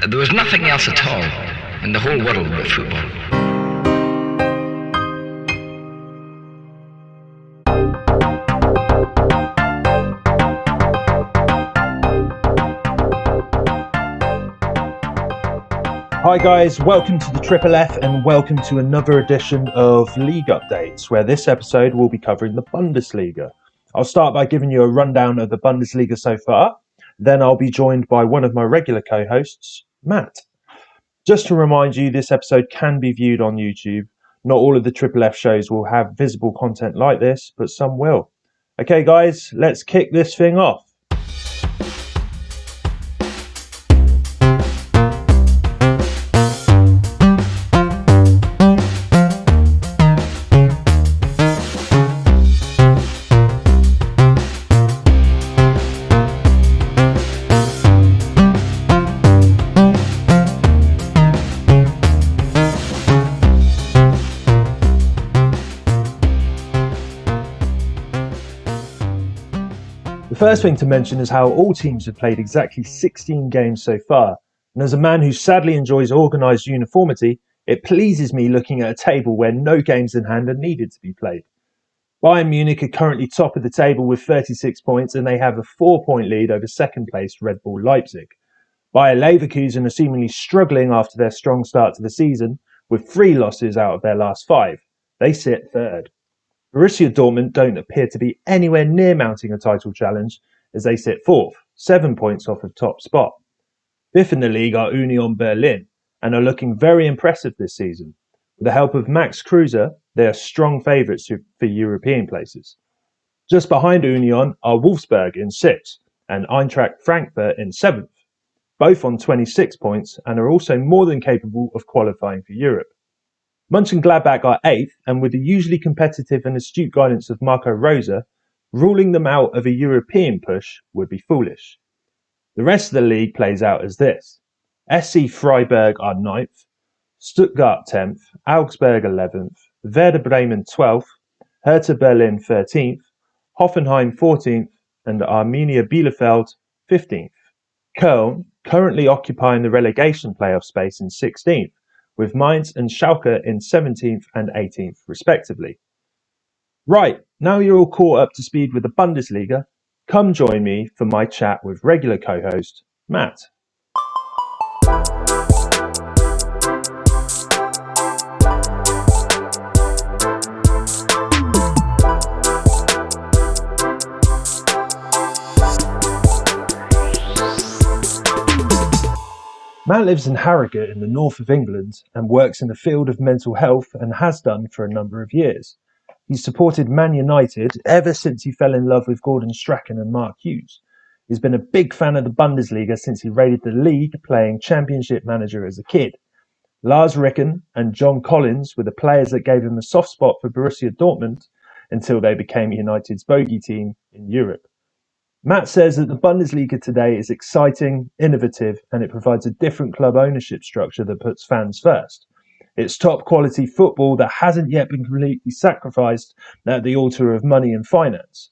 There was nothing else at all in the whole world but football. Hi guys, welcome to the Triple F and welcome to another edition of League Updates, where this episode will be covering the Bundesliga. I'll start by giving you a rundown of the Bundesliga so far, then I'll be joined by one of my regular co-hosts, Matt. Just to remind you, this episode can be viewed on YouTube. Not all of the Triple F shows will have visible content like this, but some will. Okay guys, let's kick this thing off. The first thing to mention is how all teams have played exactly 16 games so far, and as a man who sadly enjoys organised uniformity, it pleases me looking at a table where no games in hand are needed to be played. Bayern Munich are currently top of the table with 36 points and they have a 4-point lead over second placed Red Bull Leipzig. Bayer Leverkusen are seemingly struggling after their strong start to the season with 3 losses out of their last 5. They sit third. Borussia Dortmund don't appear to be anywhere near mounting a title challenge as they sit 4th, 7 points off of top spot. 5th in the league are Union Berlin and are looking very impressive this season. With the help of Max Kruse, they are strong favourites for European places. Just behind Union are Wolfsburg in 6th and Eintracht Frankfurt in 7th, both on 26 points and are also more than capable of qualifying for Europe. Mönchengladbach are 8th, and with the usually competitive and astute guidance of Marco Rose, ruling them out of a European push would be foolish. The rest of the league plays out as this. SC Freiburg are 9th, Stuttgart 10th, Augsburg 11th, Werder Bremen 12th, Hertha Berlin 13th, Hoffenheim 14th, and Arminia Bielefeld 15th. Köln currently occupying the relegation playoff space in 16th, with Mainz and Schalke in 17th and 18th respectively. Right, now you're all caught up to speed with the Bundesliga, come join me for my chat with regular co-host Matt. Matt lives in Harrogate in the north of England and works in the field of mental health and has done for a number of years. He's supported Man United ever since he fell in love with Gordon Strachan and Mark Hughes. He's been a big fan of the Bundesliga since he raided the league playing Championship manager as a kid. Lars Ricken and John Collins were the players that gave him a soft spot for Borussia Dortmund until they became United's bogey team in Europe. Matt says that the Bundesliga today is exciting, innovative, and it provides a different club ownership structure that puts fans first. It's top quality football that hasn't yet been completely sacrificed at the altar of money and finance.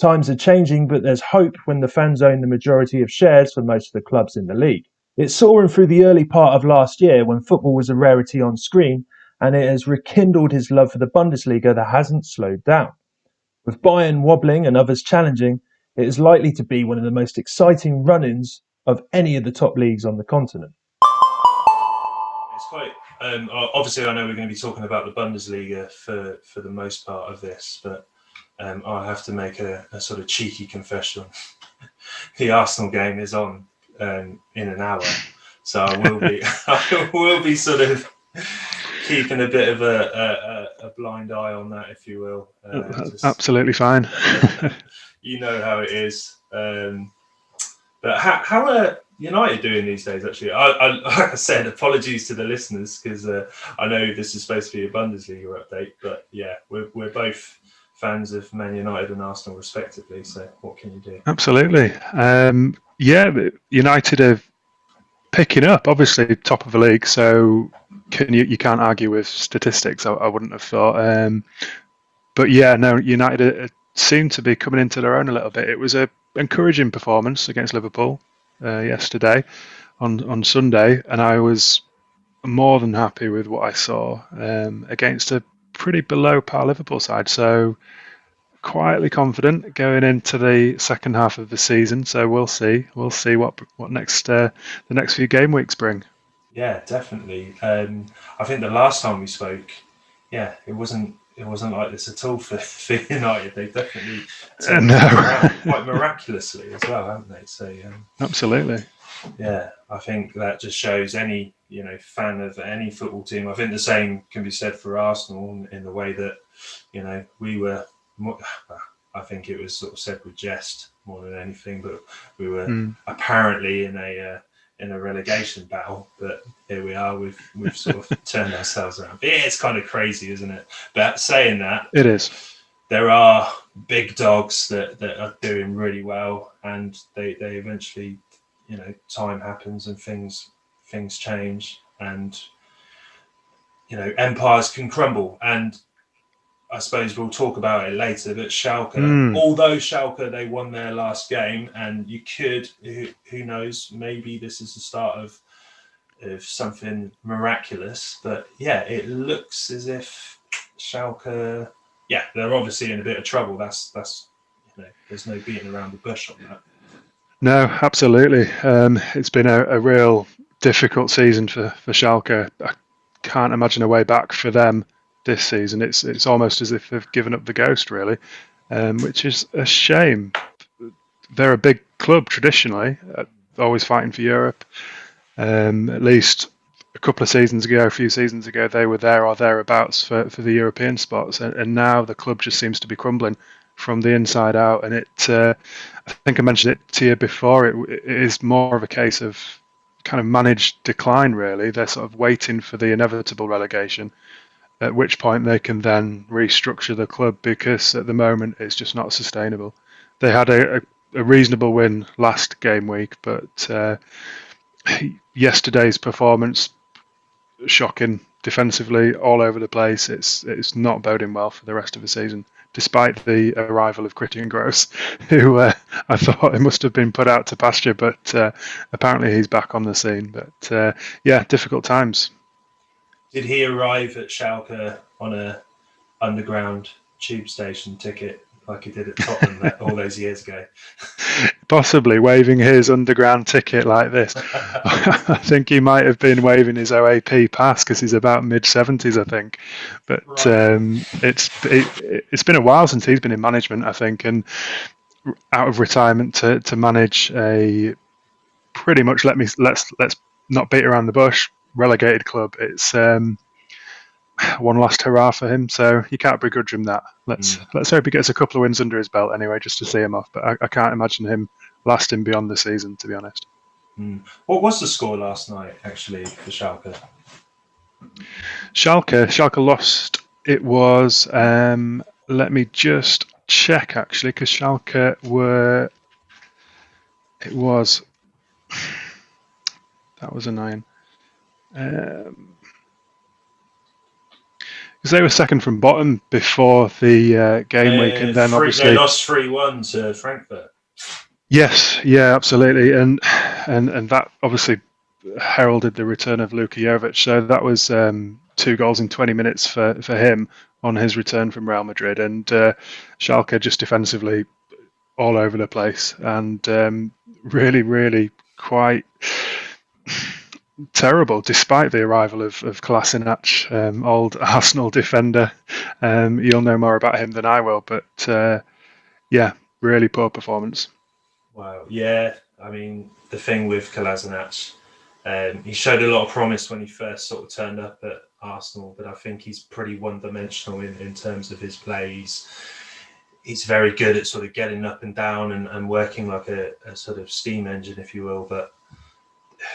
Times are changing, but there's hope when the fans own the majority of shares for most of the clubs in the league. It saw him through the early part of last year when football was a rarity on screen, and it has rekindled his love for the Bundesliga that hasn't slowed down. With Bayern wobbling and others challenging, it is likely to be one of the most exciting run-ins of any of the top leagues on the continent. It's quite obviously I know we're going to be talking about the Bundesliga for the most part of this, but I have to make a sort of cheeky confession. The Arsenal game is on in an hour, so I will be sort of keeping a bit of a blind eye on that, if you will. Absolutely fine. You know how it is. But how are United doing these days, actually? I like I said, apologies to the listeners, because I know this is supposed to be a Bundesliga update, but yeah, we're both fans of Man United and Arsenal respectively, so what can you do? Absolutely. United are picking up, obviously top of the league, so you can't argue with statistics, I wouldn't have thought. But yeah, no, United seem to be coming into their own a little bit. It was an encouraging performance against Liverpool yesterday. on Sunday, and I was more than happy with what I saw against a pretty below par Liverpool side. So quietly confident going into the second half of the season. So we'll see. We'll see what next the next few game weeks bring. Yeah, definitely. I think the last time we spoke, yeah, it wasn't like this at all for United. They've definitely turned things around quite miraculously as well, haven't they? So absolutely. Yeah, I think that just shows any fan of any football team. I think the same can be said for Arsenal in the way that we were. I think it was sort of said with jest more than anything, but we were apparently in a relegation battle. But here we are. We've sort of turned ourselves around. But yeah, it's kind of crazy, isn't it? But saying that, it is. There are big dogs that are doing really well, and they eventually. Time happens and things change, and empires can crumble. And I suppose we'll talk about it later. But Schalke, although Schalke they won their last game, and you could, who knows, maybe this is the start of something miraculous. But yeah, it looks as if Schalke, they're obviously in a bit of trouble. That's there's no beating around the bush on that. No, absolutely. It's been a real difficult season for Schalke. I can't imagine a way back for them this season. It's almost as if they've given up the ghost, really, which is a shame. They're a big club traditionally, always fighting for Europe. At least a few seasons ago, they were there or thereabouts for the European spots, and now the club just seems to be crumbling from the inside out. And I think I mentioned it to you before, it is more of a case of kind of managed decline, really. They're sort of waiting for the inevitable relegation, at which point they can then restructure the club, because at the moment it's just not sustainable. They had a reasonable win last game week, but yesterday's performance, shocking defensively, all over the place. It's not boding well for the rest of the season, despite the arrival of Christian Gross, who I thought it must have been put out to pasture, but apparently he's back on the scene. But difficult times. Did he arrive at Schalke on a underground tube station ticket like he did at Tottenham all those years ago? Possibly waving his underground ticket like this. I think he might have been waving his OAP pass, because he's about mid-70s, I think. But right. It's been a while since he's been in management, I think, and out of retirement to manage a pretty much let's not beat around the bush relegated club. It's one last hurrah for him, so you can't begrudge him that. Let's hope he gets a couple of wins under his belt anyway, just to see him off. But I can't imagine him lasting beyond the season, to be honest. What was the score last night, actually, for Schalke? Schalke lost. It was, let me just check, actually, because Schalke were, it was, that was annoying. Because they were second from bottom before the game week, and then obviously they lost 3-1 to Frankfurt. Yes, yeah, absolutely, and that obviously heralded the return of Luka Jovic. So that was 2 goals in 20 minutes for him on his return from Real Madrid, and Schalke just defensively all over the place, and really, really quite terrible, despite the arrival of Kolasinac, old Arsenal defender. You'll know more about him than I will, but really poor performance. Wow, yeah. I mean, the thing with Kolasinac, he showed a lot of promise when he first sort of turned up at Arsenal, but I think he's pretty one-dimensional in terms of his play. He's very good at sort of getting up and down and working like a sort of steam engine, if you will, but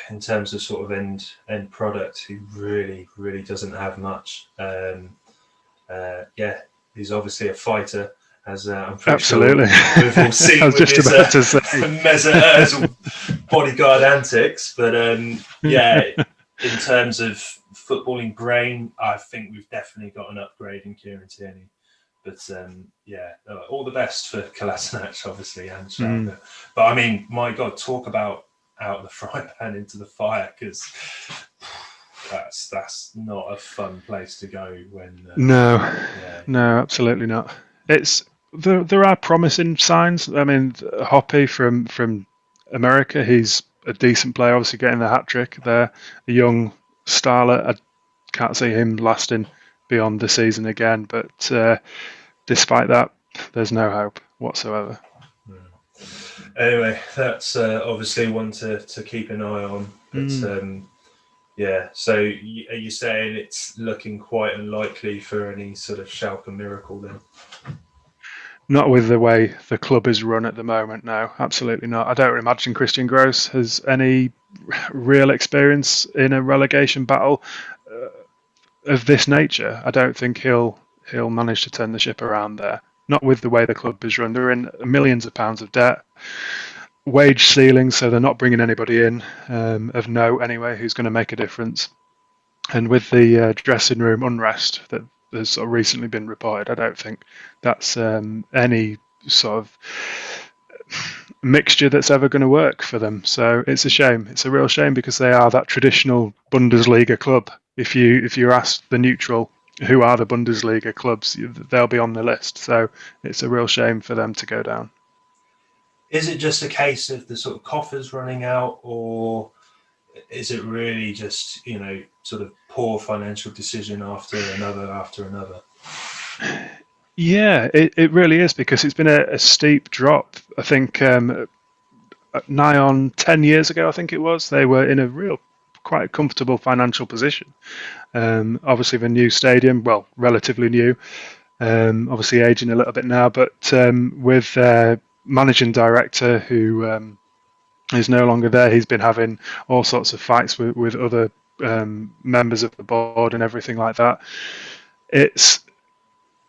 in terms of sort of end product, he really, really doesn't have much. He's obviously a fighter, as I'm pretty Absolutely. Sure we've all seen with his Mesut Ozil bodyguard antics. But in terms of footballing brain, I think we've definitely got an upgrade in Kieran Tierney. But all the best for Kolasinac, obviously, and Schalke. But I mean, my God, talk about out of the frying pan into the fire, because that's not a fun place to go when. No, absolutely not. There are promising signs. I mean, Hoppy from America, he's a decent player, obviously getting the hat trick there. A young starlet. I can't see him lasting beyond the season again, but despite that, there's no hope whatsoever. Anyway, that's obviously one to keep an eye on. But so are you saying it's looking quite unlikely for any sort of Schalke miracle then? Not with the way the club is run at the moment, no, absolutely not. I don't imagine Christian Gross has any real experience in a relegation battle of this nature. I don't think he'll manage to turn the ship around there. Not with the way the club is run. They're in millions of pounds of debt, wage ceiling, so they're not bringing anybody in of note anyway who's going to make a difference. And with the dressing room unrest that has sort of recently been reported, I don't think that's any sort of mixture that's ever going to work for them. So it's a shame. It's a real shame, because they are that traditional Bundesliga club. If you ask the neutral who are the Bundesliga clubs, they'll be on the list. So it's a real shame for them to go down. Is it just a case of the sort of coffers running out, or is it really just, sort of poor financial decision after another? Yeah, it really is, because it's been a steep drop. I think nigh on 10 years ago, I think it was, they were in a quite comfortable financial position. Obviously, the new stadium, well, relatively new, obviously aging a little bit now, but with managing director who is no longer there, he's been having all sorts of fights with other members of the board and everything like that. It's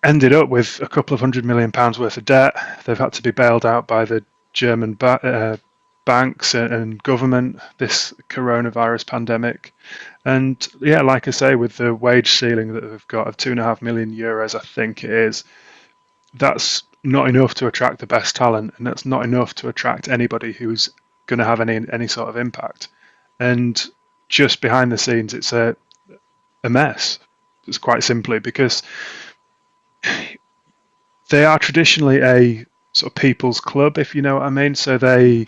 ended up with a couple of £100 million worth of debt. They've had to be bailed out by the German banks and government this coronavirus pandemic. And yeah, like I say, with the wage ceiling that they've got of €2.5 million, I think it is, that's not enough to attract the best talent, and that's not enough to attract anybody who's going to have any sort of impact. And just behind the scenes, it's a mess. It's quite simply because they are traditionally a sort of people's club, if you know what I mean. So they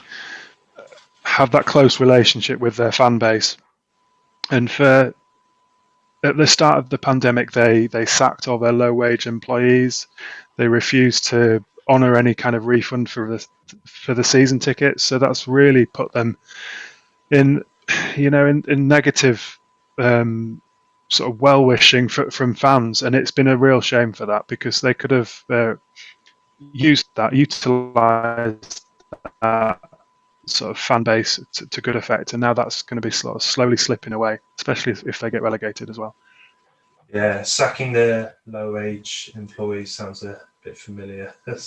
have that close relationship with their fan base. And at the start of the pandemic, they sacked all their low-wage employees. They refused to honour any kind of refund for the season tickets. So that's really put them in negative sort of well-wishing from fans, and it's been a real shame for that, because they could have utilised that sort of fan base to good effect, and now that's going to be sort of slowly slipping away, especially if they get relegated as well. Yeah, sacking the low-wage employees sounds a bit familiar. But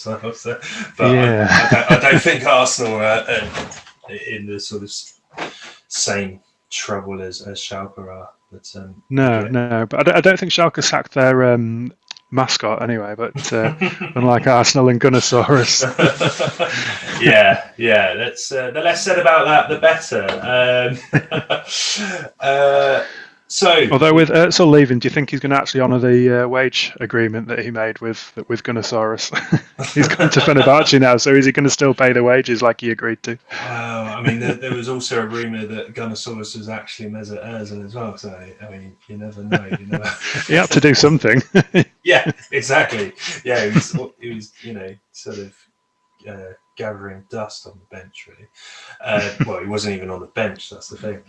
yeah. I don't think Arsenal are in the sort of same trouble as Schalke are. But, no, but I don't think Schalke sacked their mascot anyway, but unlike Arsenal and Gunnosaurus. yeah. That's the less said about that, the better. Although with Özil leaving, do you think he's going to actually honour the wage agreement that he made with Gunnosaurus? He's gone to Fenerbahce now, so is he going to still pay the wages like he agreed to? I mean, there was also a rumour that Gunnosaurus was actually Mesut Ozil as well. So I mean, you never know. He had to do something. Yeah, exactly. Yeah, he was sort of gathering dust on the bench, really. Well, he wasn't even on the bench. That's the thing.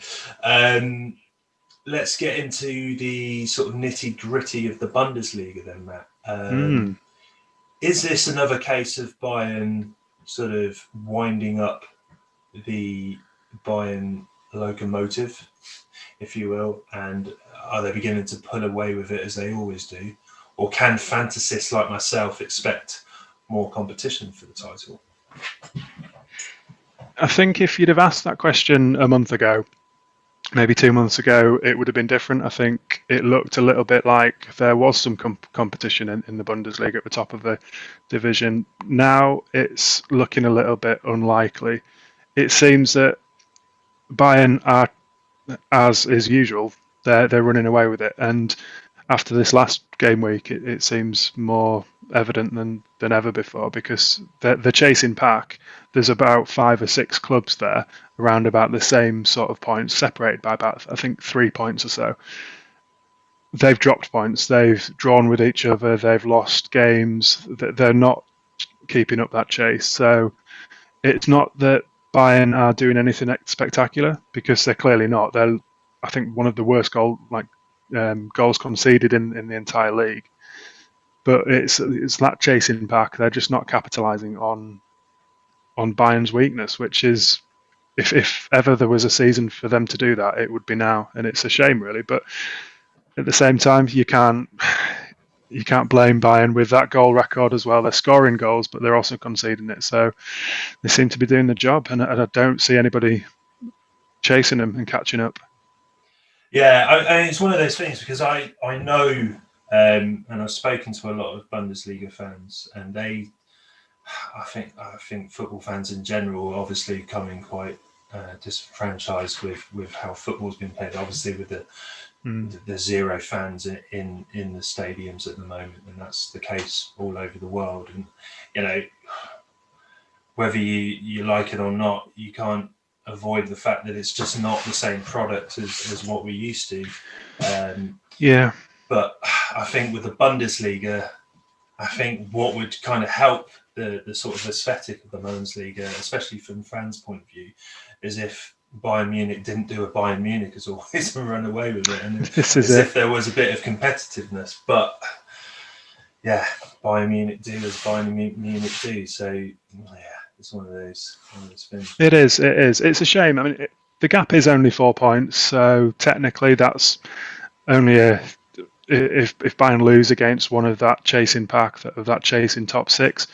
Let's get into the sort of nitty-gritty of the Bundesliga then, Matt. Is this another case of Bayern sort of winding up the Bayern locomotive, if you will, and are they beginning to pull away with it as they always do? Or can fantasists like myself expect more competition for the title? I think if you'd have asked that question a month ago, maybe 2 months ago, it would have been different. I think it looked a little bit like there was some competition in the Bundesliga at the top of the division. Now it's looking a little bit unlikely. It seems that Bayern are, as is usual, they're running away with it. And after this last game week, it seems more evident than ever before, because the chasing pack, there's about 5 or 6 clubs there around about the same sort of points, separated by about, I think, 3 points or so. They've dropped points, they've drawn with each other, they've lost games, they're not keeping up that chase. So it's not that Bayern are doing anything spectacular, because they're clearly not. They're, I think, one of the worst goals conceded in the entire league. But it's that chasing pack. They're just not capitalising on Bayern's weakness, which is, if ever there was a season for them to do that, it would be now, and it's a shame, really. But at the same time, you can't blame Bayern with that goal record as well. They're scoring goals, but they're also conceding it. So they seem to be doing the job, and I don't see anybody chasing them and catching up. Yeah, and it's one of those things, because I know, and I've spoken to a lot of Bundesliga fans, and I think football fans in general are obviously coming quite disenfranchised with how football's been played. Obviously, with the zero fans in the stadiums at the moment, and that's the case all over the world. And whether you like it or not, you can't avoid the fact that it's just not the same product as what we used to. Yeah. But I think with the Bundesliga, I think what would kind of help the sort of aesthetic of the Bundesliga, especially from fans' point of view, is if Bayern Munich didn't do a Bayern Munich as always and run away with it, and if there was a bit of competitiveness. But yeah, Bayern Munich do as Bayern Munich do. So yeah, it's one of those things. It is. It's a shame. I mean, the gap is only 4 points, so technically that's only if Bayern lose against one of that chasing pack, of that chasing top 6,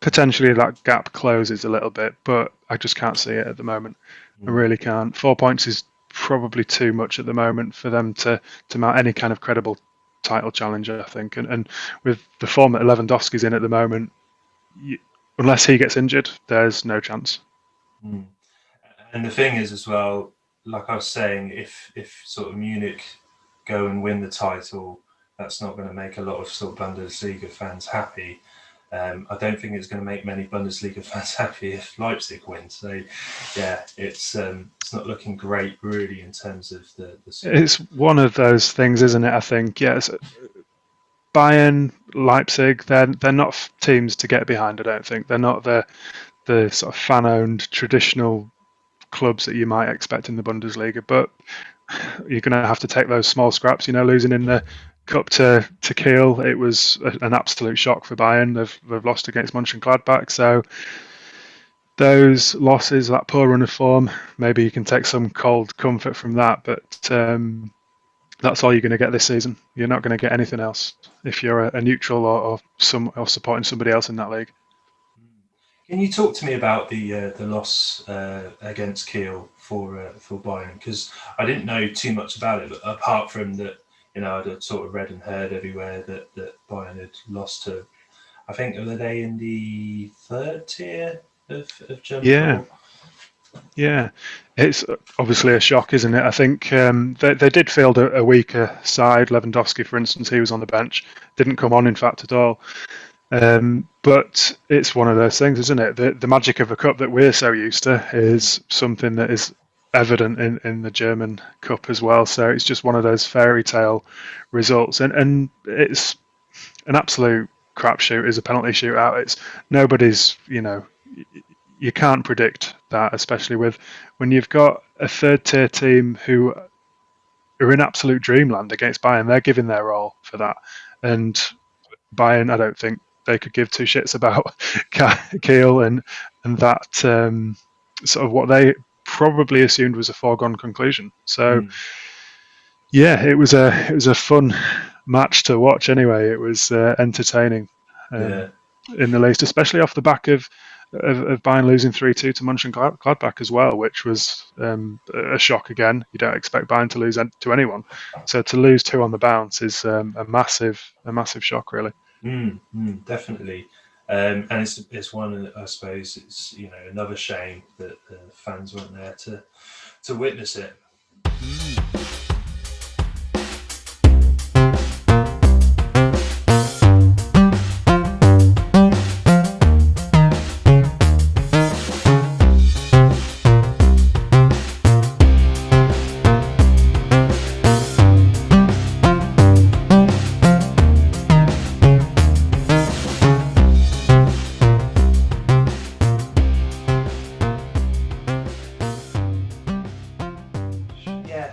potentially that gap closes a little bit, but I just can't see it at the moment. I really can't. 4 points is probably too much at the moment for them to mount any kind of credible title challenge, I think. And with the form that Lewandowski's in at the moment, unless he gets injured, there's no chance. And the thing is, as well, like I was saying, if sort of Munich go and win the title, that's not going to make a lot of sort of Bundesliga fans happy. I don't think it's going to make many Bundesliga fans happy if Leipzig win. So, yeah, it's not looking great, really, in terms of the It's one of those things, isn't it? I think, yes. Bayern, Leipzig, they're not teams to get behind. I don't think they're not the sort of fan-owned traditional clubs that you might expect in the Bundesliga. But you're going to have to take those small scraps. Losing in the cup to Kiel, it was an absolute shock for Bayern. They've lost against Mönchengladbach, so those losses, that poor run of form, maybe you can take some cold comfort from that. But that's all you're going to get this season. You're not going to get anything else if you're a neutral or supporting somebody else in that league. Can you talk to me about the loss against Kiel for Bayern? Because I didn't know too much about it, but apart from that, I'd sort of read and heard everywhere that Bayern had lost to, I think, were they in the 3rd tier of German football? Yeah, it's obviously a shock, isn't it? I think they did field a weaker side. Lewandowski, for instance, he was on the bench, didn't come on, in fact, at all. But it's one of those things, isn't it? The magic of a cup that we're so used to is something that is evident in the German Cup as well. So it's just one of those fairy tale results, and it's an absolute crapshoot. It's a penalty shootout. It's nobody's. You can't predict that, especially when you've got a 3rd tier team who are in absolute dreamland against Bayern. They're giving their all for that, and Bayern, I don't think they could give two shits about Kiel and that sort of what they probably assumed was a foregone conclusion. So yeah, it was a fun match to watch. Anyway, it was entertaining in the least, especially off the back of Bayern losing 3-2 to Mönchengladbach as well, which was a shock again. You don't expect Bayern to lose to anyone, so to lose 2 on the bounce is a massive shock, really. Definitely, and it's one. I suppose it's another shame that the fans weren't there to witness it.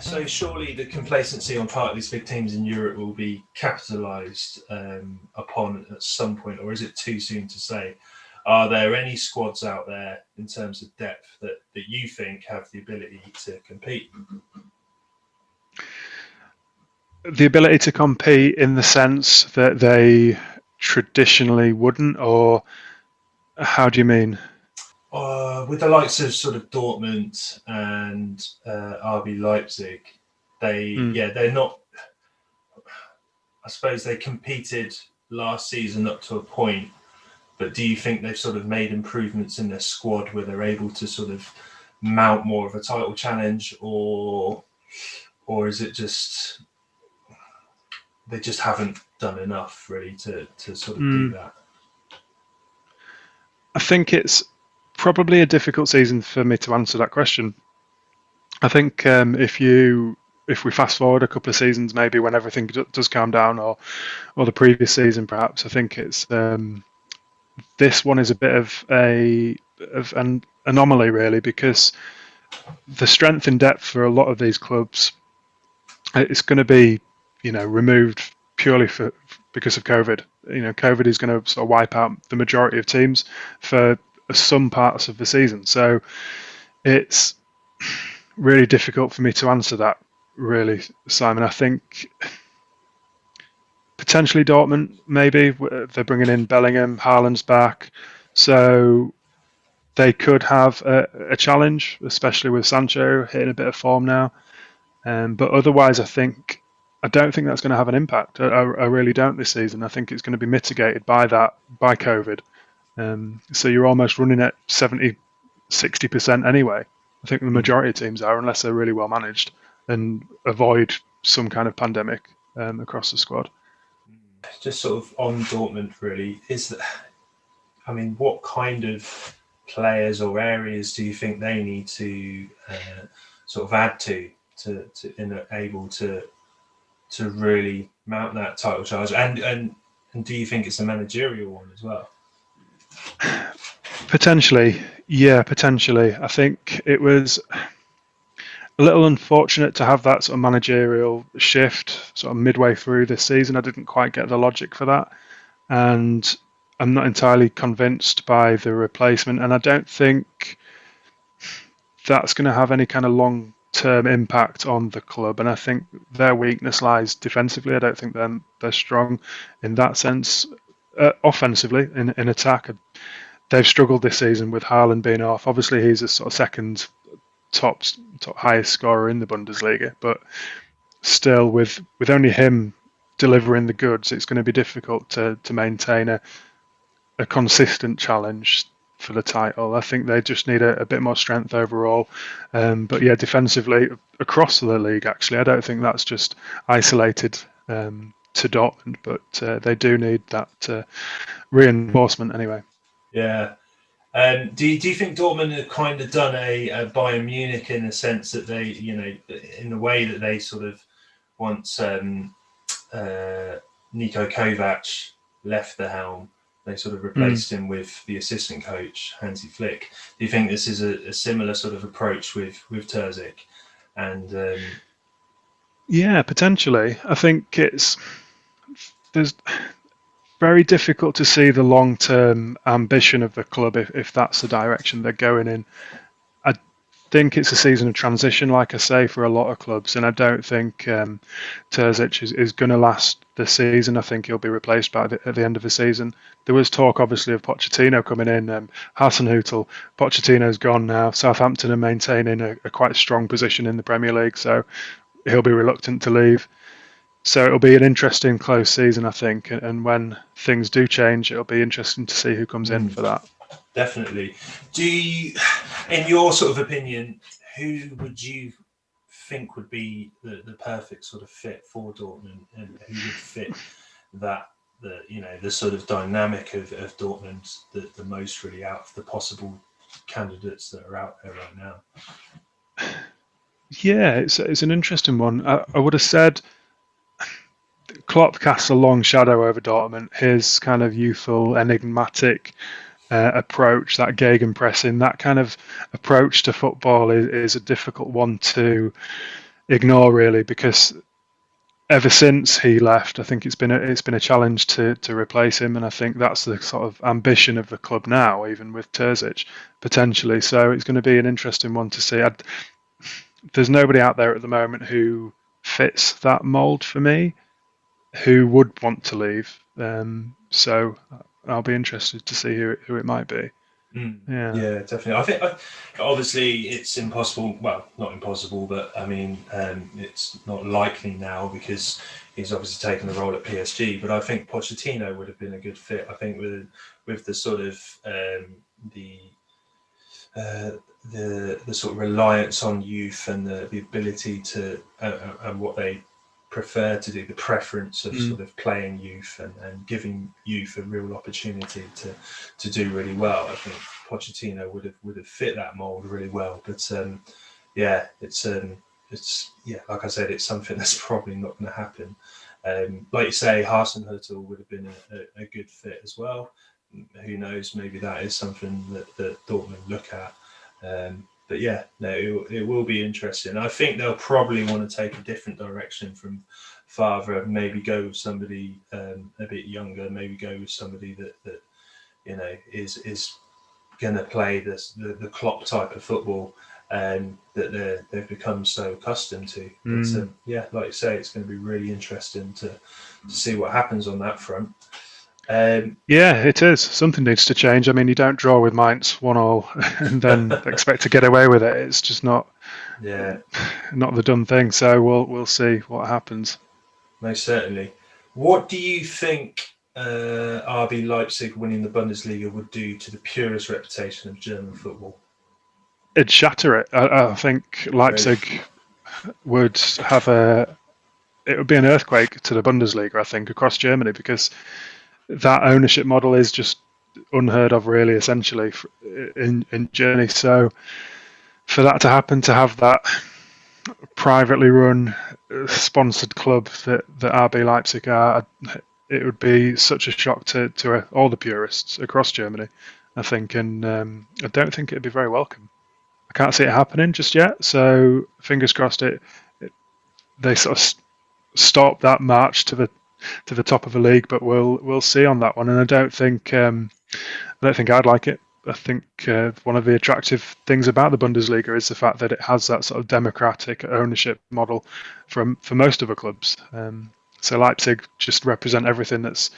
So surely the complacency on part of these big teams in Europe will be capitalised upon at some point, or is it too soon to say? Are there any squads out there in terms of depth that you think have the ability to compete? The ability to compete in the sense that they traditionally wouldn't, or how do you mean? With the likes of sort of Dortmund and RB Leipzig, they're not. I suppose they competed last season up to a point, but do you think they've sort of made improvements in their squad where they're able to sort of mount more of a title challenge, or is it just they just haven't done enough really to sort of do that? I think it's probably a difficult season for me to answer that question. I think if we fast forward a couple of seasons, maybe when everything does calm down, or the previous season perhaps, I think it's this one is a bit of an anomaly really, because the strength and depth for a lot of these clubs, it's going to be removed purely because of COVID. COVID is going to sort of wipe out the majority of teams for some parts of the season. So it's really difficult for me to answer that, really, Simon. I think potentially Dortmund, maybe. They're bringing in Bellingham, Haaland's back. So they could have a challenge, especially with Sancho hitting a bit of form now. But otherwise, I don't think that's going to have an impact. I really don't this season. I think it's going to be mitigated by COVID. So you're almost running at 70, 60% anyway. I think the majority of teams are, unless they're really well managed and avoid some kind of pandemic across the squad. Just sort of on Dortmund, really, what kind of players or areas do you think they need to sort of add to able to really mount that title charge? And do you think it's a managerial one as well? Potentially. I think it was a little unfortunate to have that sort of managerial shift sort of midway through this season. I didn't quite get the logic for that, and I'm not entirely convinced by the replacement, and I don't think that's going to have any kind of long-term impact on the club. And I think their weakness lies defensively. I don't think they're strong in that sense. Offensively, in attack, they've struggled this season with Haaland being off. Obviously, he's a sort of second top highest scorer in the Bundesliga, but still, with only him delivering the goods, it's going to be difficult to maintain a consistent challenge for the title. I think they just need a bit more strength overall. But yeah, defensively across the league, actually, I don't think that's just isolated to Dortmund, but they do need that reinforcement anyway. Yeah. Do you think Dortmund have kind of done a Bayern Munich in the sense that they, in the way that they sort of once Niko Kovac left the helm, they sort of replaced him with the assistant coach, Hansi Flick. Do you think this is a similar sort of approach with Terzic? And yeah, potentially. I think there's very difficult to see the long-term ambition of the club if that's the direction they're going in. I think it's a season of transition, like I say, for a lot of clubs, and I don't think Terzic is going to last the season. I think he'll be replaced at the end of the season. There was talk, obviously, of Pochettino coming in. Hasenhüttl, Pochettino's gone now. Southampton are maintaining a quite strong position in the Premier League, so he'll be reluctant to leave. So it'll be an interesting close season, I think, and when things do change, it'll be interesting to see who comes in for that. Definitely. Do you, in your sort of opinion, who would you think would be the perfect sort of fit for Dortmund, and who would fit that the sort of dynamic of Dortmund the most, really, out of the possible candidates that are out there right now? Yeah, it's an interesting one. I would have said Klopp casts a long shadow over Dortmund. His kind of youthful, enigmatic approach, that gegenpressing, that kind of approach to football is a difficult one to ignore, really, because ever since he left, I think it's been a challenge to replace him, and I think that's the sort of ambition of the club now, even with Terzic potentially. So it's going to be an interesting one to see. There's nobody out there at the moment who fits that mold for me, who would want to leave. So I'll be interested to see who it might be. Yeah. Yeah, definitely. I think obviously it's impossible. Well, not impossible, but I mean, it's not likely now because he's obviously taken the role at PSG. But I think Pochettino would have been a good fit. I think with the sort of the the sort of reliance on youth and the ability to and what they prefer to do, the preference of sort of playing youth and giving youth a real opportunity to do really well. I think Pochettino would have fit that mold really well. But yeah, it's like I said, it's something that's probably not going to happen. Like you say, Hasenhüttl would have been a good fit as well. Who knows? Maybe that is something that Dortmund look at. But yeah, no, it will be interesting. I think they'll probably want to take a different direction from Favre. Maybe go with somebody a bit younger. Maybe go with somebody that is going to play the Klopp type of football that they've become so accustomed to. But yeah, like you say, it's going to be really interesting to see what happens on that front. Yeah, it is. Something needs to change. I mean, you don't draw with Mainz 1-1 and then expect to get away with it. It's just not the done thing. So we'll see what happens. Most certainly. What do you think RB Leipzig winning the Bundesliga would do to the purest reputation of German football? It'd shatter it. I think Leipzig would have it would be an earthquake to the Bundesliga, I think, across Germany, because that ownership model is just unheard of, really, essentially, in Germany. So for that to happen, to have that privately run, sponsored club that RB Leipzig are, it would be such a shock to all the purists across Germany, I think, and I don't think it'd be very welcome. I can't see it happening just yet, so fingers crossed they sort of stop that march to the top of the league, but we'll see on that one. And I don't think I'd like it. I think one of the attractive things about the Bundesliga is the fact that it has that sort of democratic ownership model for most of the clubs. So Leipzig just represent everything that's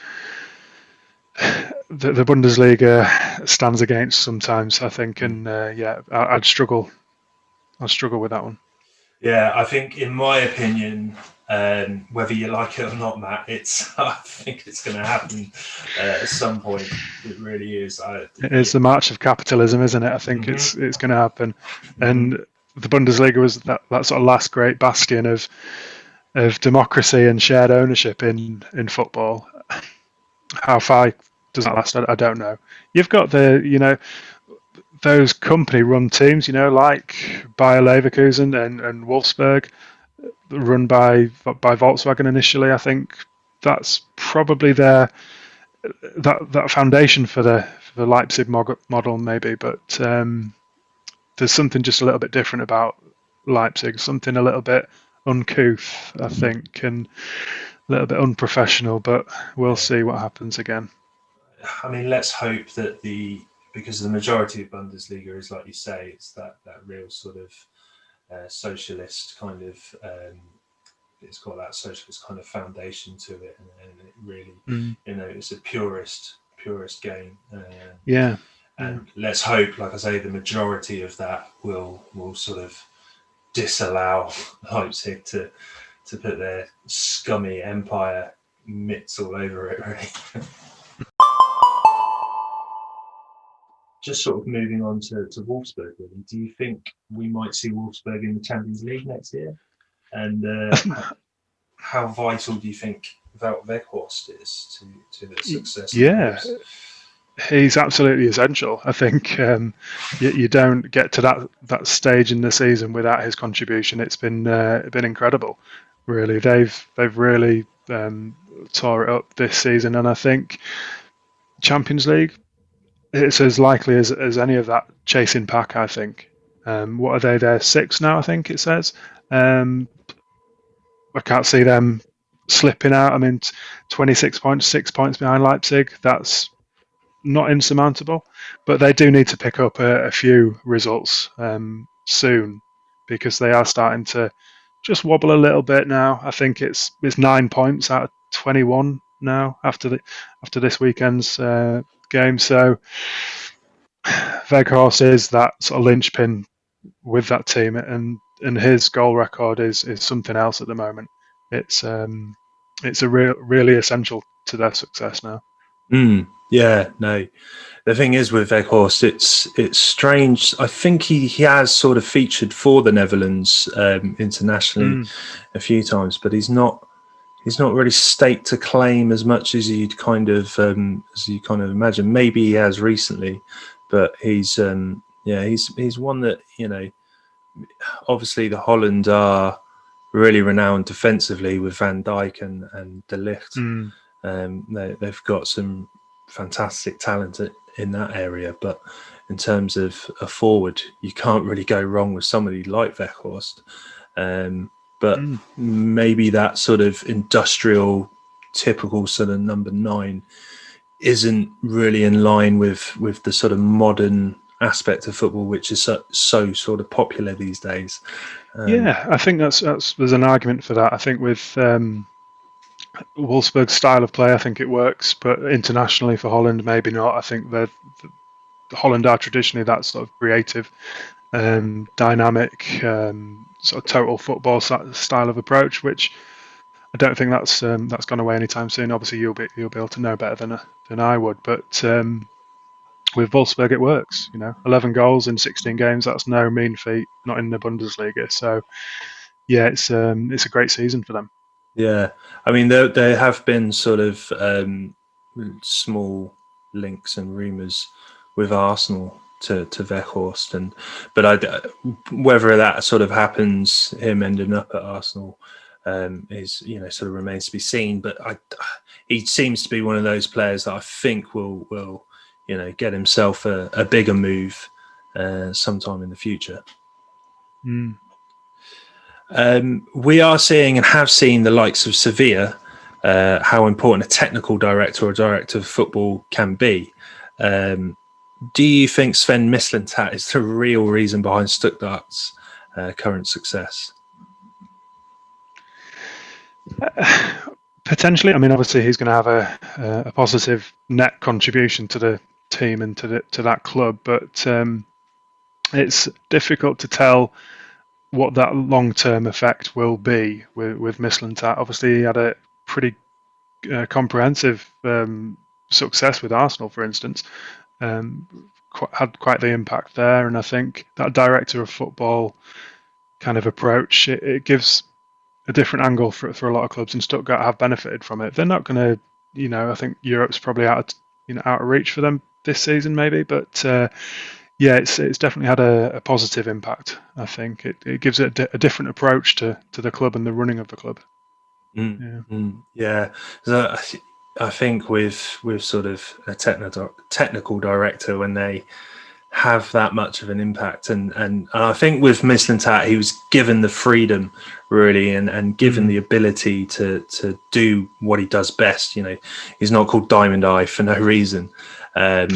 the Bundesliga stands against sometimes, I think. And yeah, I'd struggle. I'll struggle with that one. Yeah, I think, in my opinion, whether you like it or not, Matt, I think it's going to happen at some point. It really is. It is the march of capitalism, isn't it? I think it's going to happen, and the Bundesliga was that sort of last great bastion of democracy and shared ownership in football. How far does that last? I don't know. You've got those company-run teams, like Bayer Leverkusen and Wolfsburg, run by Volkswagen initially. I think that's probably that foundation for the Leipzig model, maybe. But there's something just a little bit different about Leipzig, something a little bit uncouth, I think, and a little bit unprofessional. But we'll see what happens again. I mean, let's hope that because the majority of Bundesliga is, like you say, it's that real sort of socialist kind of. It's got that socialist kind of foundation to it, and it really, it's a purist game. Yeah. And let's hope, like I say, the majority of that will sort of disallow Leipzig to put their scummy empire mitts all over it, really. just sort of moving on to Wolfsburg, really, do you think we might see Wolfsburg in the Champions League next year? And how vital do you think Wout Weghorst is to the success of the Yeah, Wolves? he's absolutely essential. I think you don't get to that stage in the season without his contribution. It's been incredible, really. They've really tore it up this season, and I think Champions League, it's as likely as any of that chasing pack. I think. What are they? They're six now. I think it says. I can't see them slipping out. I mean, 26 points, 6 points behind Leipzig. That's not insurmountable, but they do need to pick up a few results soon because they are starting to just wobble a little bit now. I think it's 9 points out of 21 now after this weekend's game. So Weghorst is that sort of linchpin with that team, and his goal record is something else at the moment. It's really essential to their success now. Yeah, no. The thing is with Weghorst, it's strange. I think he has sort of featured for the Netherlands internationally a few times, but he's not really staked to claim as much as you'd kind of imagine. Maybe he has recently, but he's one that, you know, obviously the Holland are really renowned defensively with Van Dijk and De Ligt. They've got some fantastic talent in that area, but in terms of a forward, you can't really go wrong with somebody like Weghorst. But maybe that sort of industrial, typical sort of number 9 isn't really in line with the sort of modern aspect of football, which is so sort of popular these days. Yeah, I think that's there's an argument for that. I think with Wolfsburg's style of play, I think it works, but internationally for Holland, maybe not. I think that Holland are traditionally that sort of creative, dynamic, sort of total football style of approach, which I don't think that's gone away anytime soon. Obviously, you'll be able to know better than I would, but with Wolfsburg, it works. 11 goals in 16 games. That's no mean feat, not in the Bundesliga. So, yeah, it's a great season for them. Yeah, I mean, there have been sort of small links and rumours with Arsenal to Weghorst, but whether that sort of happens, him ending up at Arsenal, is sort of remains to be seen. But he seems to be one of those players that I think will get himself a bigger move sometime in the future. We are seeing and have seen the likes of Sevilla, how important a technical director or director of football can be. Do you think Sven Mislintat is the real reason behind Stuttgart's current success? Potentially. I mean, obviously, he's going to have a positive net contribution to the team and to that club, but it's difficult to tell what that long-term effect will be with Mislintat. Obviously, he had a pretty comprehensive success with Arsenal, for instance. Had quite the impact there, and I think that director of football kind of approach, it gives a different angle for a lot of clubs, and Stuttgart have benefited from it. They're not going to, I think Europe's probably out of reach for them this season, maybe, but yeah, it's definitely had a positive impact. I think it gives it a different approach to the club and the running of the club. Yeah. So I think with sort of a technical director, when they have that much of an impact, and I think with Mislintat, he was given the freedom really and given the ability to do what he does best. He's not called Diamond Eye for no reason. And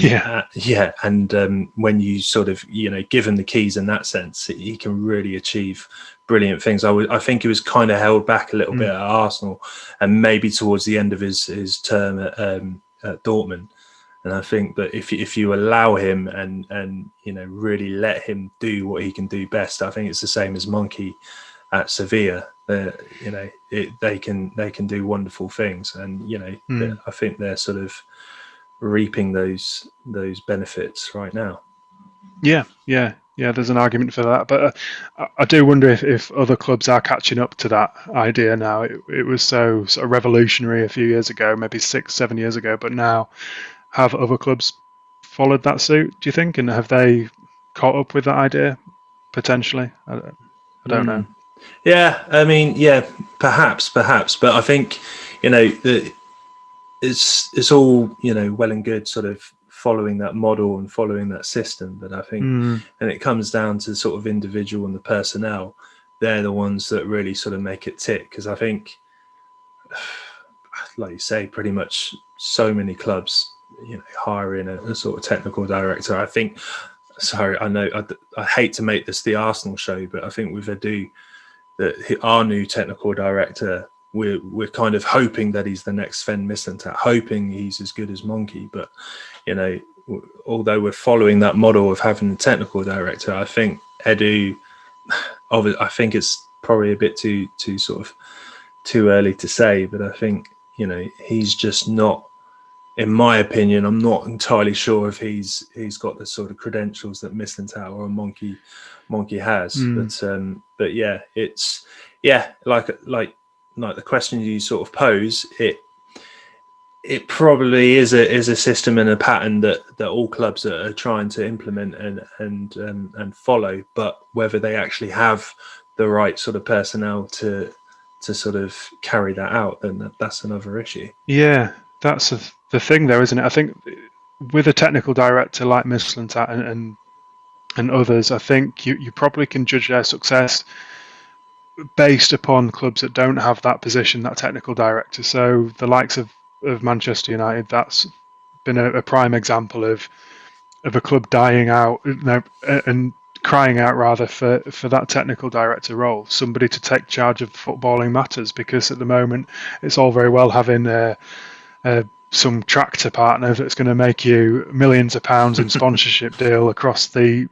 when you sort of give him the keys in that sense, he can really achieve brilliant things. I think he was kind of held back a little bit at Arsenal, and maybe towards the end of his term at Dortmund. And I think that if you allow him and really let him do what he can do best, I think it's the same as Monkey at Sevilla. They can do wonderful things, and I think they're sort of reaping those benefits right now. Yeah. There's an argument for that, but I do wonder if other clubs are catching up to that idea now. It was so sort of revolutionary a few years ago, maybe 6, 7 years ago, but now have other clubs followed that suit, do you think? And have they caught up with that idea potentially? I don't know. Yeah, I mean, yeah, perhaps, but I think, it's all, well and good sort of following that model and following that system, but I think, and it comes down to sort of individual and the personnel, they're the ones that really sort of make it tick. Because I think, like you say, pretty much so many clubs, hiring a sort of technical director. I think, sorry, I know I hate to make this the Arsenal show, but I think with Edu, that our new technical director, we're kind of hoping that he's the next Sven Mislintat, hoping he's as good as Monkey. But, although we're following that model of having a technical director, I think Edu, I think it's probably a bit too early to say, but I think, he's just not, in my opinion, I'm not entirely sure if he's got the sort of credentials that Mislintat or Monkey has. But yeah, it's like the question you sort of pose, it probably is a system and a pattern that all clubs are trying to implement and follow, but whether they actually have the right sort of personnel to sort of carry that out, then that's another issue. Yeah, that's the thing though, isn't it? I think with a technical director like Mislintat and others, I think you probably can judge their success based upon clubs that don't have that position, that technical director. So the likes of Manchester United, that's been a prime example of a club dying out and crying out rather for that technical director role, somebody to take charge of footballing matters, because at the moment it's all very well having some tractor partner that's going to make you millions of pounds in sponsorship deal across the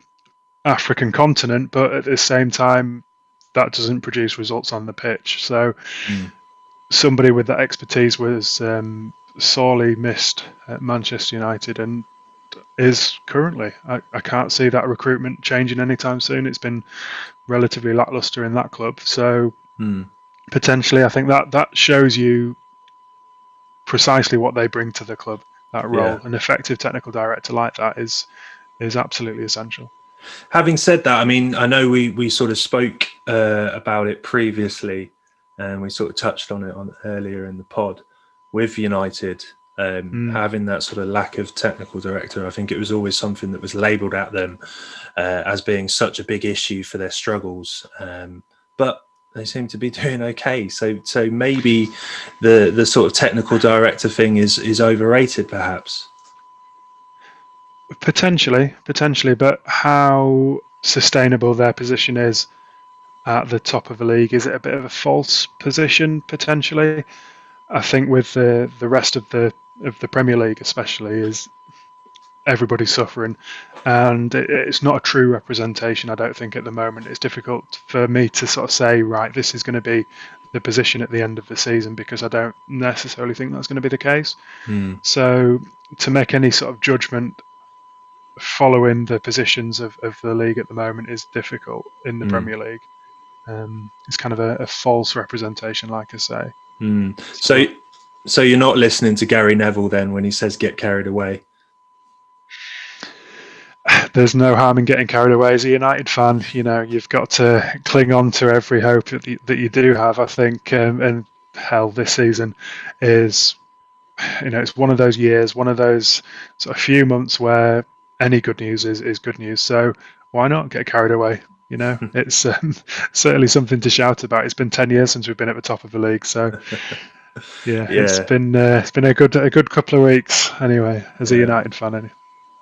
African continent, but at the same time that doesn't produce results on the pitch. So somebody with that expertise was sorely missed at Manchester United and is currently. I can't see that recruitment changing anytime soon. It's been relatively lackluster in that club. So potentially I think that shows you precisely what they bring to the club, that role. Yeah. An effective technical director like that is absolutely essential. Having said that, I mean, I know we sort of spoke about it previously, and we sort of touched on it earlier in the pod with United having that sort of lack of technical director. I think it was always something that was labelled at them as being such a big issue for their struggles, but they seem to be doing okay. So maybe the sort of technical director thing is overrated, perhaps. Potentially, but how sustainable their position is at the top of the league, is it a bit of a false position potentially? I think with the rest of the Premier League especially, is everybody's suffering, and it's not a true representation. I don't think at the moment. It's difficult for me to sort of say, right, this is going to be the position at the end of the season, because I don't necessarily think that's going to be the case. So to make any sort of judgment following the positions of the league at the moment is difficult in the Premier League. It's kind of a false representation, like I say. So you're not listening to Gary Neville then when he says get carried away? There's no harm in getting carried away as a United fan. You've got to cling on to every hope that you do have, I think. And hell, this season is, it's one of those years, one of those sort of few months where any good news is good news. So why not get carried away? It's certainly something to shout about. It's been 10 years since we've been at the top of the league. So it's been a good couple of weeks anyway, as a United fan. Anyway.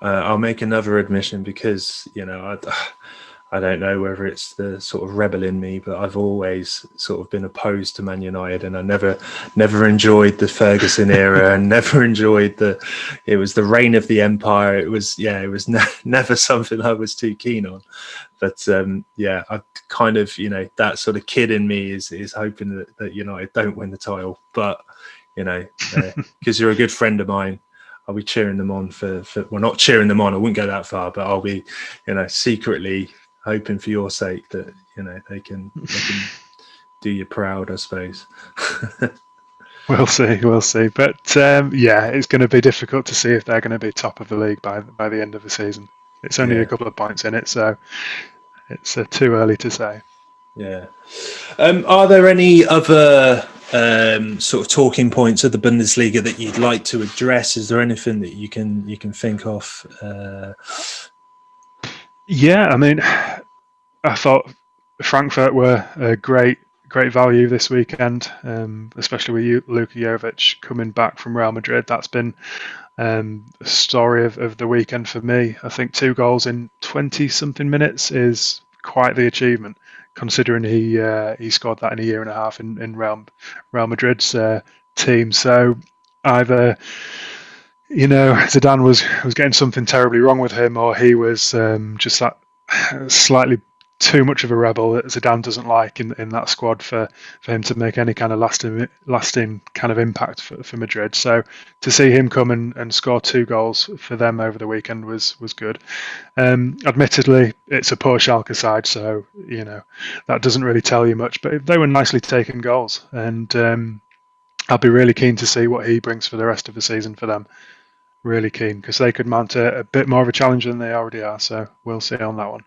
I'll make another admission, because I don't know whether it's the sort of rebel in me, but I've always sort of been opposed to Man United, and I never enjoyed the Ferguson era, and never enjoyed it was the reign of the empire. It was never something I was too keen on. But I kind of, that sort of kid in me is hoping that United don't win the title. But because you're a good friend of mine, I'll be cheering them on for well, not cheering them on. I wouldn't go that far, but I'll be, secretly hoping for your sake that they can do you proud, I suppose. We'll see. But it's going to be difficult to see if they're going to be top of the league by the end of the season. It's only a couple of points in it, so it's too early to say. Yeah. Are there any other sort of talking points of the Bundesliga that you'd like to address? Is there anything that you can think of? Yeah, I mean, I thought Frankfurt were a great value this weekend, especially with Luka Jovic coming back from Real Madrid. That's been the story of the weekend for me. I think 2 goals in 20-something minutes is quite the achievement, considering he scored that in a year and a half in Real Madrid's team. So either Zidane was getting something terribly wrong with him, or he was just that slightly too much of a rebel that Zidane doesn't like in that squad for him to make any kind of lasting kind of impact for Madrid. So to see him come and score 2 goals for them over the weekend was good. Admittedly, it's a poor Schalke side, so that doesn't really tell you much. But they were nicely taken goals, and I'll be really keen to see what he brings for the rest of the season for them. Really keen, because they could mount a bit more of a challenge than they already are. So we'll see on that one.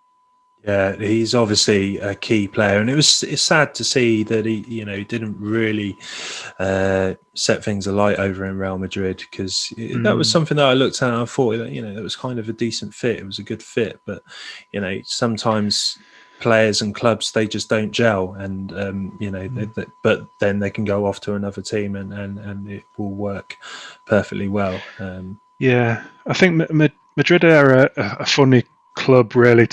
Yeah, he's obviously a key player, and it's sad to see that he didn't really set things alight over in Real Madrid, because that was something that I looked at and I thought that was kind of a decent fit. It was a good fit, but sometimes players and clubs, they just don't gel, and but then they can go off to another team and it will work perfectly well. Yeah, I think Madrid are a funny club, really.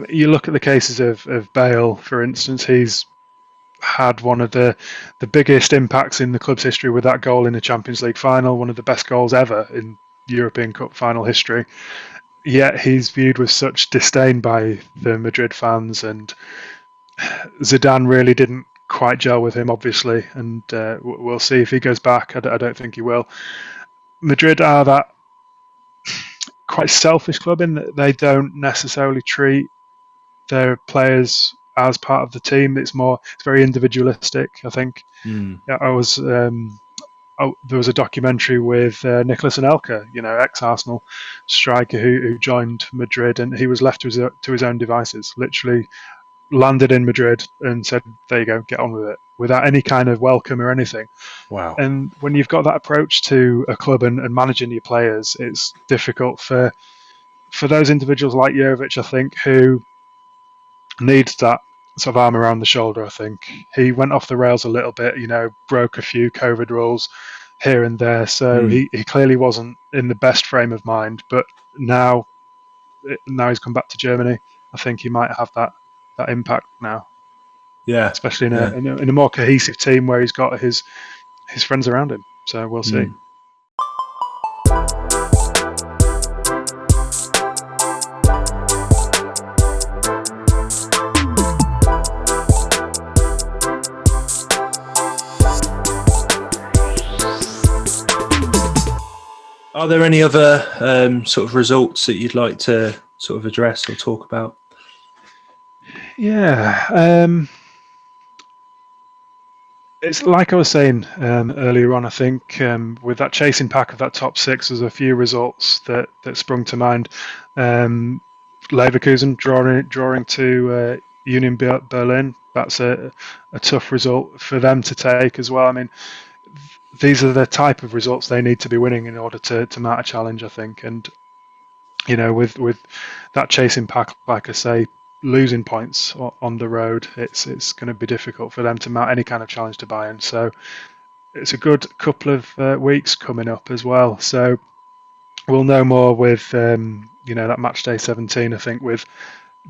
You look at the cases of Bale, for instance. He's had one of the biggest impacts in the club's history with that goal in the Champions League final, one of the best goals ever in European Cup final history. Yet he's viewed with such disdain by the Madrid fans, and Zidane really didn't quite gel with him, obviously, and we'll see if he goes back. I don't think he will. Madrid are that quite selfish club in that they don't necessarily treat their players as part of the team. It's very individualistic, I think. There was a documentary with Nicolas Anelka, ex-Arsenal striker who joined Madrid, and he was left to his own devices. Literally landed in Madrid and said, "There you go, get on with it," without any kind of welcome or anything. Wow. And when you've got that approach to a club and managing your players, it's difficult for those individuals like Jovic, I think, who needs that sort of arm around the shoulder. I think he went off the rails a little bit, broke a few COVID rules here and there. So he clearly wasn't in the best frame of mind. But now he's come back to Germany, I think he might have that impact now. Yeah, especially in a more cohesive team where he's got his friends around him. So we'll see. Are there any other sort of results that you'd like to sort of address or talk about? Yeah, it's like I was saying earlier on. I think with that chasing pack of that top 6, there's a few results that sprung to mind. Leverkusen drawing to Union Berlin. That's a tough result for them to take as well. I mean, these are the type of results they need to be winning in order to mount a challenge, I think. And with that chasing pack, like I say, losing points on the road, it's going to be difficult for them to mount any kind of challenge to Bayern. So it's a good couple of weeks coming up as well. So we'll know more with that match day 17. I think with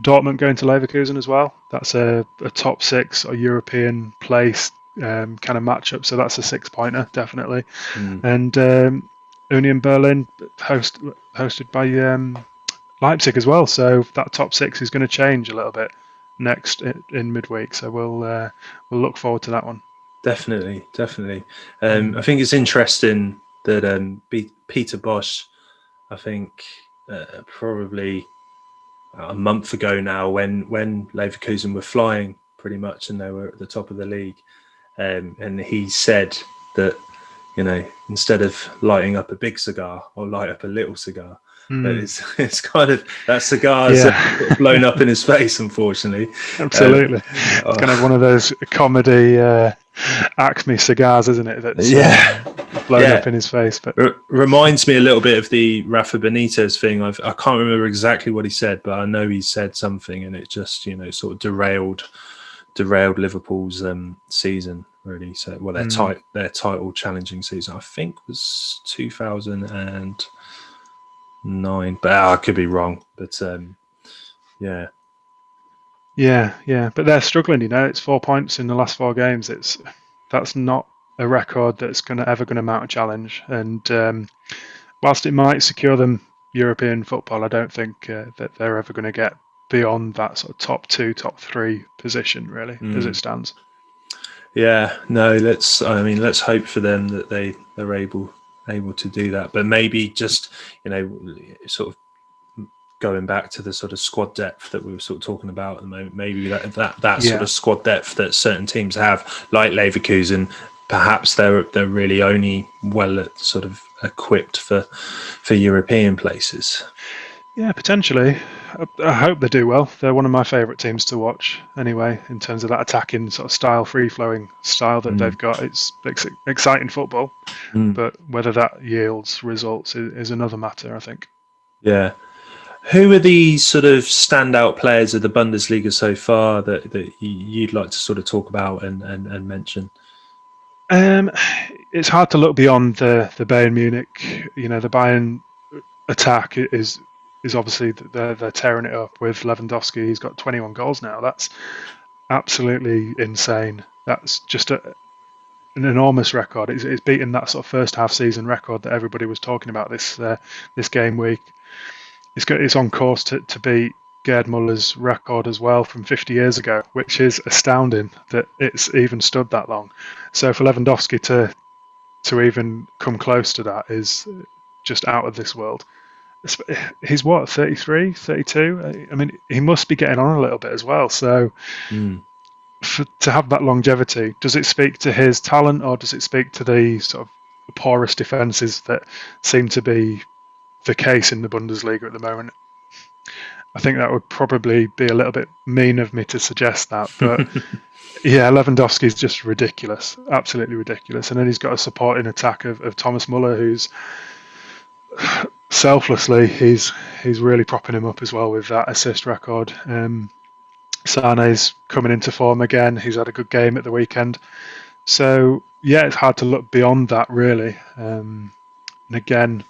Dortmund going to Leverkusen as well. That's a top 6 or European place kind of matchup. So that's a 6-pointer definitely. And Union Berlin hosted by Leipzig as well, so that top 6 is going to change a little bit next in midweek. So we'll look forward to that one. Definitely. I think it's interesting that Peter Bosz, I think probably a month ago now, when Leverkusen were flying pretty much and they were at the top of the league, and he said that, instead of lighting up a big cigar, or light up a little cigar. But it's kind of that cigar's sort of blown up in his face, unfortunately. Absolutely. It's kind of one of those comedy Acme cigars, isn't it? That's blown up in his face. But reminds me a little bit of the Rafa Benitez thing. I can't remember exactly what he said, but I know he said something, and it just sort of derailed Liverpool's season, really. So their title challenging season, I think, was 2009, but I could be wrong. But yeah. But they're struggling. It's 4 points in the last 4 games. That's not a record that's ever going to mount a challenge. And whilst it might secure them European football, I don't think that they're ever going to get beyond that sort of top 2, top 3 position, really, as it stands. Yeah, no, let's hope for them that they're able to do that. But maybe just, sort of going back to the sort of squad depth that we were sort of talking about at the moment, maybe that sort of squad depth that certain teams have, like Leverkusen, perhaps they're really only well sort of equipped for European places. Yeah, potentially. I hope they do well. They're one of my favourite teams to watch anyway, in terms of that attacking sort of style, free-flowing style that they've got. It's exciting football, but whether that yields results is another matter, I think. Yeah. Who are the sort of standout players of the Bundesliga so far that you'd like to sort of talk about and mention? It's hard to look beyond the Bayern Munich. The Bayern attack is obviously they're tearing it up with Lewandowski. He's got 21 goals now. That's absolutely insane. That's just an enormous record. It's beaten that sort of first half season record that everybody was talking about this game week. It's on course to beat Gerd Muller's record as well from 50 years ago, which is astounding that it's even stood that long. So for Lewandowski to even come close to that is just out of this world. He's 33, 32? I mean, he must be getting on a little bit as well. So to have that longevity, does it speak to his talent, or does it speak to the sort of porous defences that seem to be the case in the Bundesliga at the moment? I think that would probably be a little bit mean of me to suggest that, but yeah, Lewandowski's just ridiculous, absolutely ridiculous. And then he's got a supporting attack of Thomas Muller, who's selflessly he's really propping him up as well with that assist record. Sane's coming into form again. He's had a good game at the weekend. So yeah, it's hard to look beyond that, really. And again,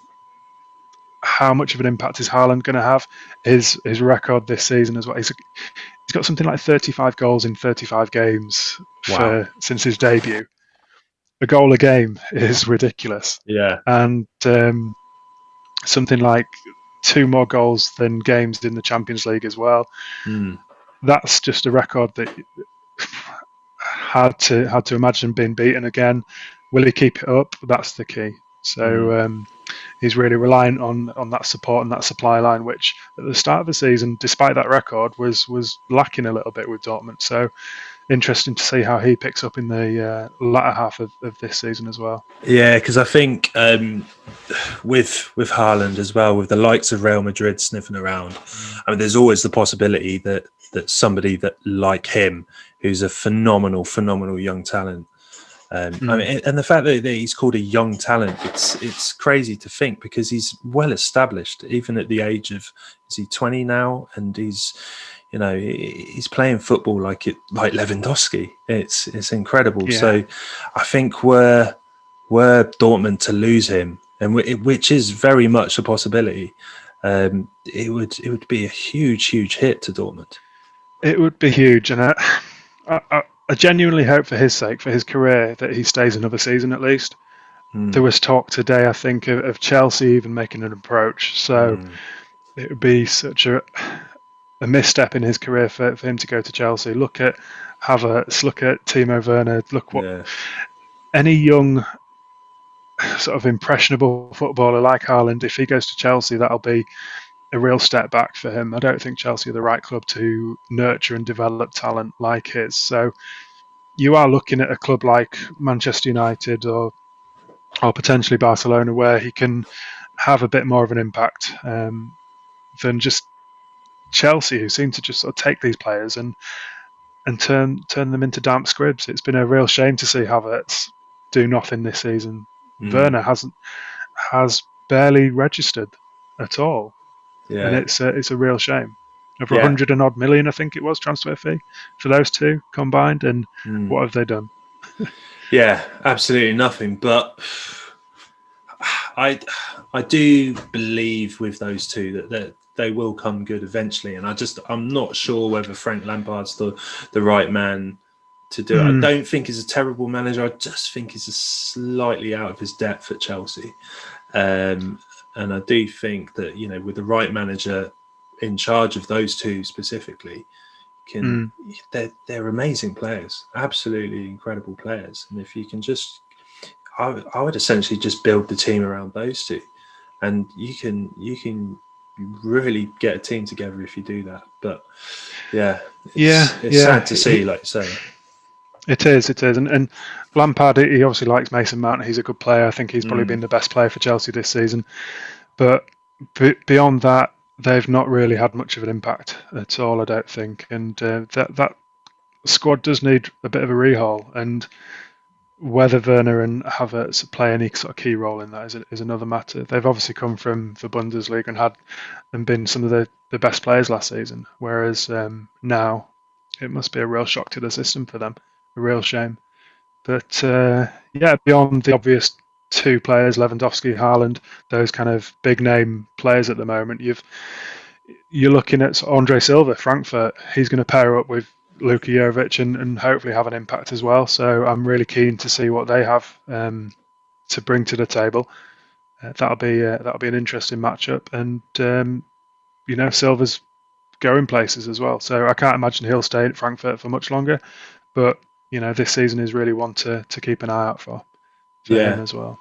how much of an impact is Haaland going to have? His record this season as well. He's got something like 35 goals in 35 games since his debut. A goal a game is ridiculous. Yeah. And something like 2 more goals than games in the Champions League as well. That's just a record that hard to imagine being beaten again. Will he keep it up? That's the key. So he's really reliant on that support and that supply line, which at the start of the season, despite that record, was lacking a little bit with Dortmund. So interesting to see how he picks up in the latter half of this season as well. Yeah, because I think with Haaland as well, with the likes of Real Madrid sniffing around, I mean, there's always the possibility that somebody that like him, who's a phenomenal young talent. I mean, and the fact that he's called a young talent, it's crazy to think, because he's well established, even at the age of, is he 20 now? And he's playing football like Lewandowski. It's incredible. Yeah. So I think were Dortmund to lose him, and which is very much a possibility, it would be a huge hit to Dortmund. It would be huge, and I genuinely hope for his sake, for his career, that he stays another season at least. There was talk today, I think, of Chelsea even making an approach. So it would be such a misstep in his career for him to go to Chelsea. Look at Havertz, look at Timo Werner, look what any young sort of impressionable footballer like Haaland, if he goes to Chelsea, that'll be a real step back for him. I don't think Chelsea are the right club to nurture and develop talent like his. So you are looking at a club like Manchester United or potentially Barcelona, where he can have a bit more of an impact than just Chelsea, who seem to just sort of take these players and turn them into damp squibs. It's been a real shame to see Havertz do nothing this season. Werner has barely registered at all, and it's a real shame. Over 100 and odd million, I think it was, transfer fee for those two combined, and what have they done? Yeah, absolutely nothing. But I do believe with those two that they will come good eventually, and I'm not sure whether Frank Lampard's the right man to do it. I don't think he's a terrible manager. I just think he's slightly out of his depth at Chelsea, and I do think that with the right manager in charge of those two specifically, they're amazing players, absolutely incredible players, and if you can just. I would essentially just build the team around those two, and you can really get a team together if you do that. But it's sad to see, like you say. It is, and Lampard, he obviously likes Mason Mount. He's a good player. I think he's probably been the best player for Chelsea this season. But beyond that, they've not really had much of an impact at all, I don't think. And that squad does need a bit of a rehaul, and whether Werner and Havertz play any sort of key role in that is another matter. They've obviously come from the Bundesliga and been some of the best players last season, whereas now it must be a real shock to the system for them, a real shame. But beyond the obvious two players, Lewandowski, Haaland, those kind of big name players at the moment, you're looking at Andre Silva, Frankfurt. He's going to pair up with Luka Jovic and hopefully have an impact as well. So I'm really keen to see what they have to bring to the table. That'll be an interesting matchup, and Silva's going places as well. So I can't imagine he'll stay at Frankfurt for much longer. But this season is really one to keep an eye out for him as well.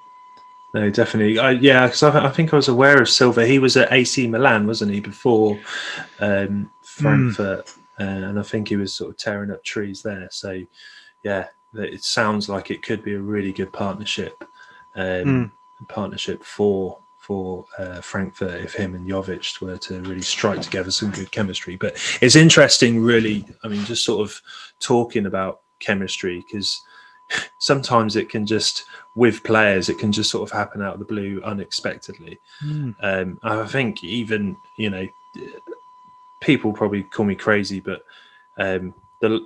No, definitely. Because I think I was aware of Silva. He was at AC Milan, wasn't he, before Frankfurt? And I think he was sort of tearing up trees there. So, it sounds like it could be a really good partnership. Partnership for Frankfurt if him and Jovic were to really strike together some good chemistry. But it's interesting, really. I mean, just sort of talking about chemistry, because sometimes it can just, with players, it can just sort of happen out of the blue unexpectedly. I think even, people probably call me crazy, but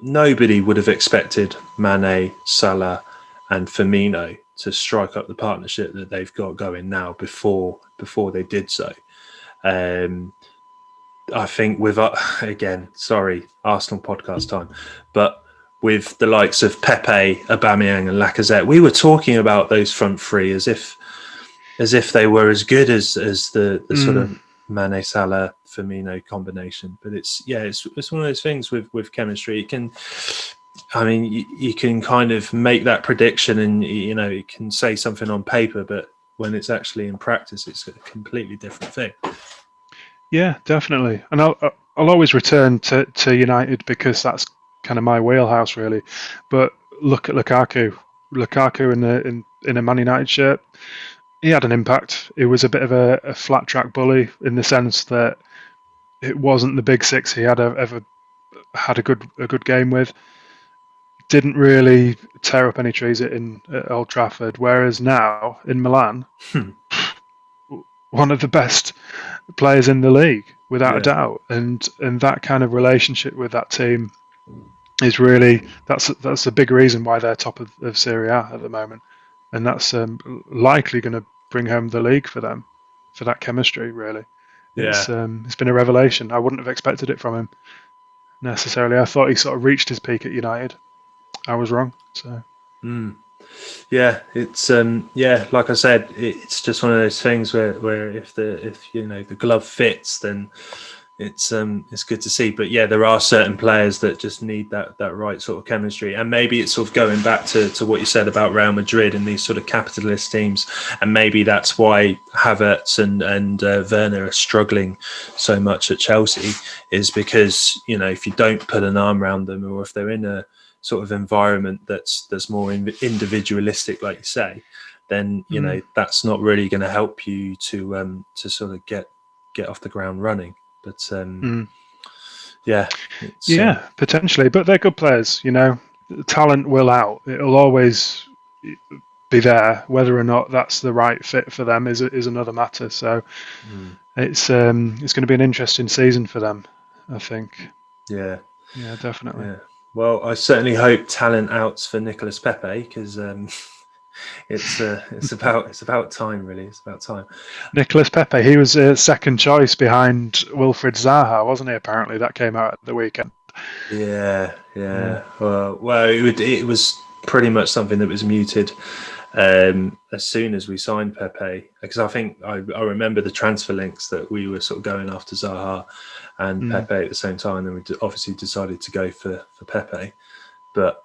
nobody would have expected Mane, Salah and Firmino to strike up the partnership that they've got going now before they did so. I think with, again, sorry, Arsenal podcast time, but with the likes of Pepe, Aubameyang and Lacazette, we were talking about those front three as if they were as good as the sort of Mane, Salah, Firmino combination. But it's one of those things with chemistry. It can, you can kind of make that prediction and you can say something on paper, but when it's actually in practice, it's a completely different thing. Yeah, definitely. And I'll always return to United because that's kind of my wheelhouse, really. But look at Lukaku in a Man United shirt. He had an impact. It was a bit of a flat track bully in the sense that it wasn't the big six he had ever had a good game with. Didn't really tear up any trees at Old Trafford. Whereas now in Milan, one of the best players in the league without a doubt, and that kind of relationship with that team is really that's a big reason why they're top of Serie A at the moment, and that's likely going to bring home the league for them for that chemistry. Really, it's been a revelation. I wouldn't have expected it from him necessarily. I thought he sort of reached his peak at United. I was wrong. So. It's like I said, it's just one of those things where if the glove fits, then it's good to see. But yeah, there are certain players that just need that right sort of chemistry, and maybe it's sort of going back to what you said about Real Madrid and these sort of capitalist teams, and maybe that's why Havertz and Werner are struggling so much at Chelsea, is because, you know, if you don't put an arm around them, or if they're in a sort of environment that's more individualistic, like you say, then you know that's not really going to help you to sort of get off the ground running. But potentially. But they're good players, you know. Talent will out. It'll always be there. Whether or not that's the right fit for them is another matter. So it's going to be an interesting season for them, I think. Yeah, definitely. Yeah. Well, I certainly hope talent outs for Nicolas Pepe, because it's about time, really. It's about time. Nicolas Pepe, he was a second choice behind Wilfried Zaha, wasn't he? Apparently, that came out at the weekend. Yeah. Well, it was pretty much something that was muted as soon as we signed Pepe, because I think I remember the transfer links that we were sort of going after Zaha and Pepe at the same time, and we obviously decided to go for Pepe, but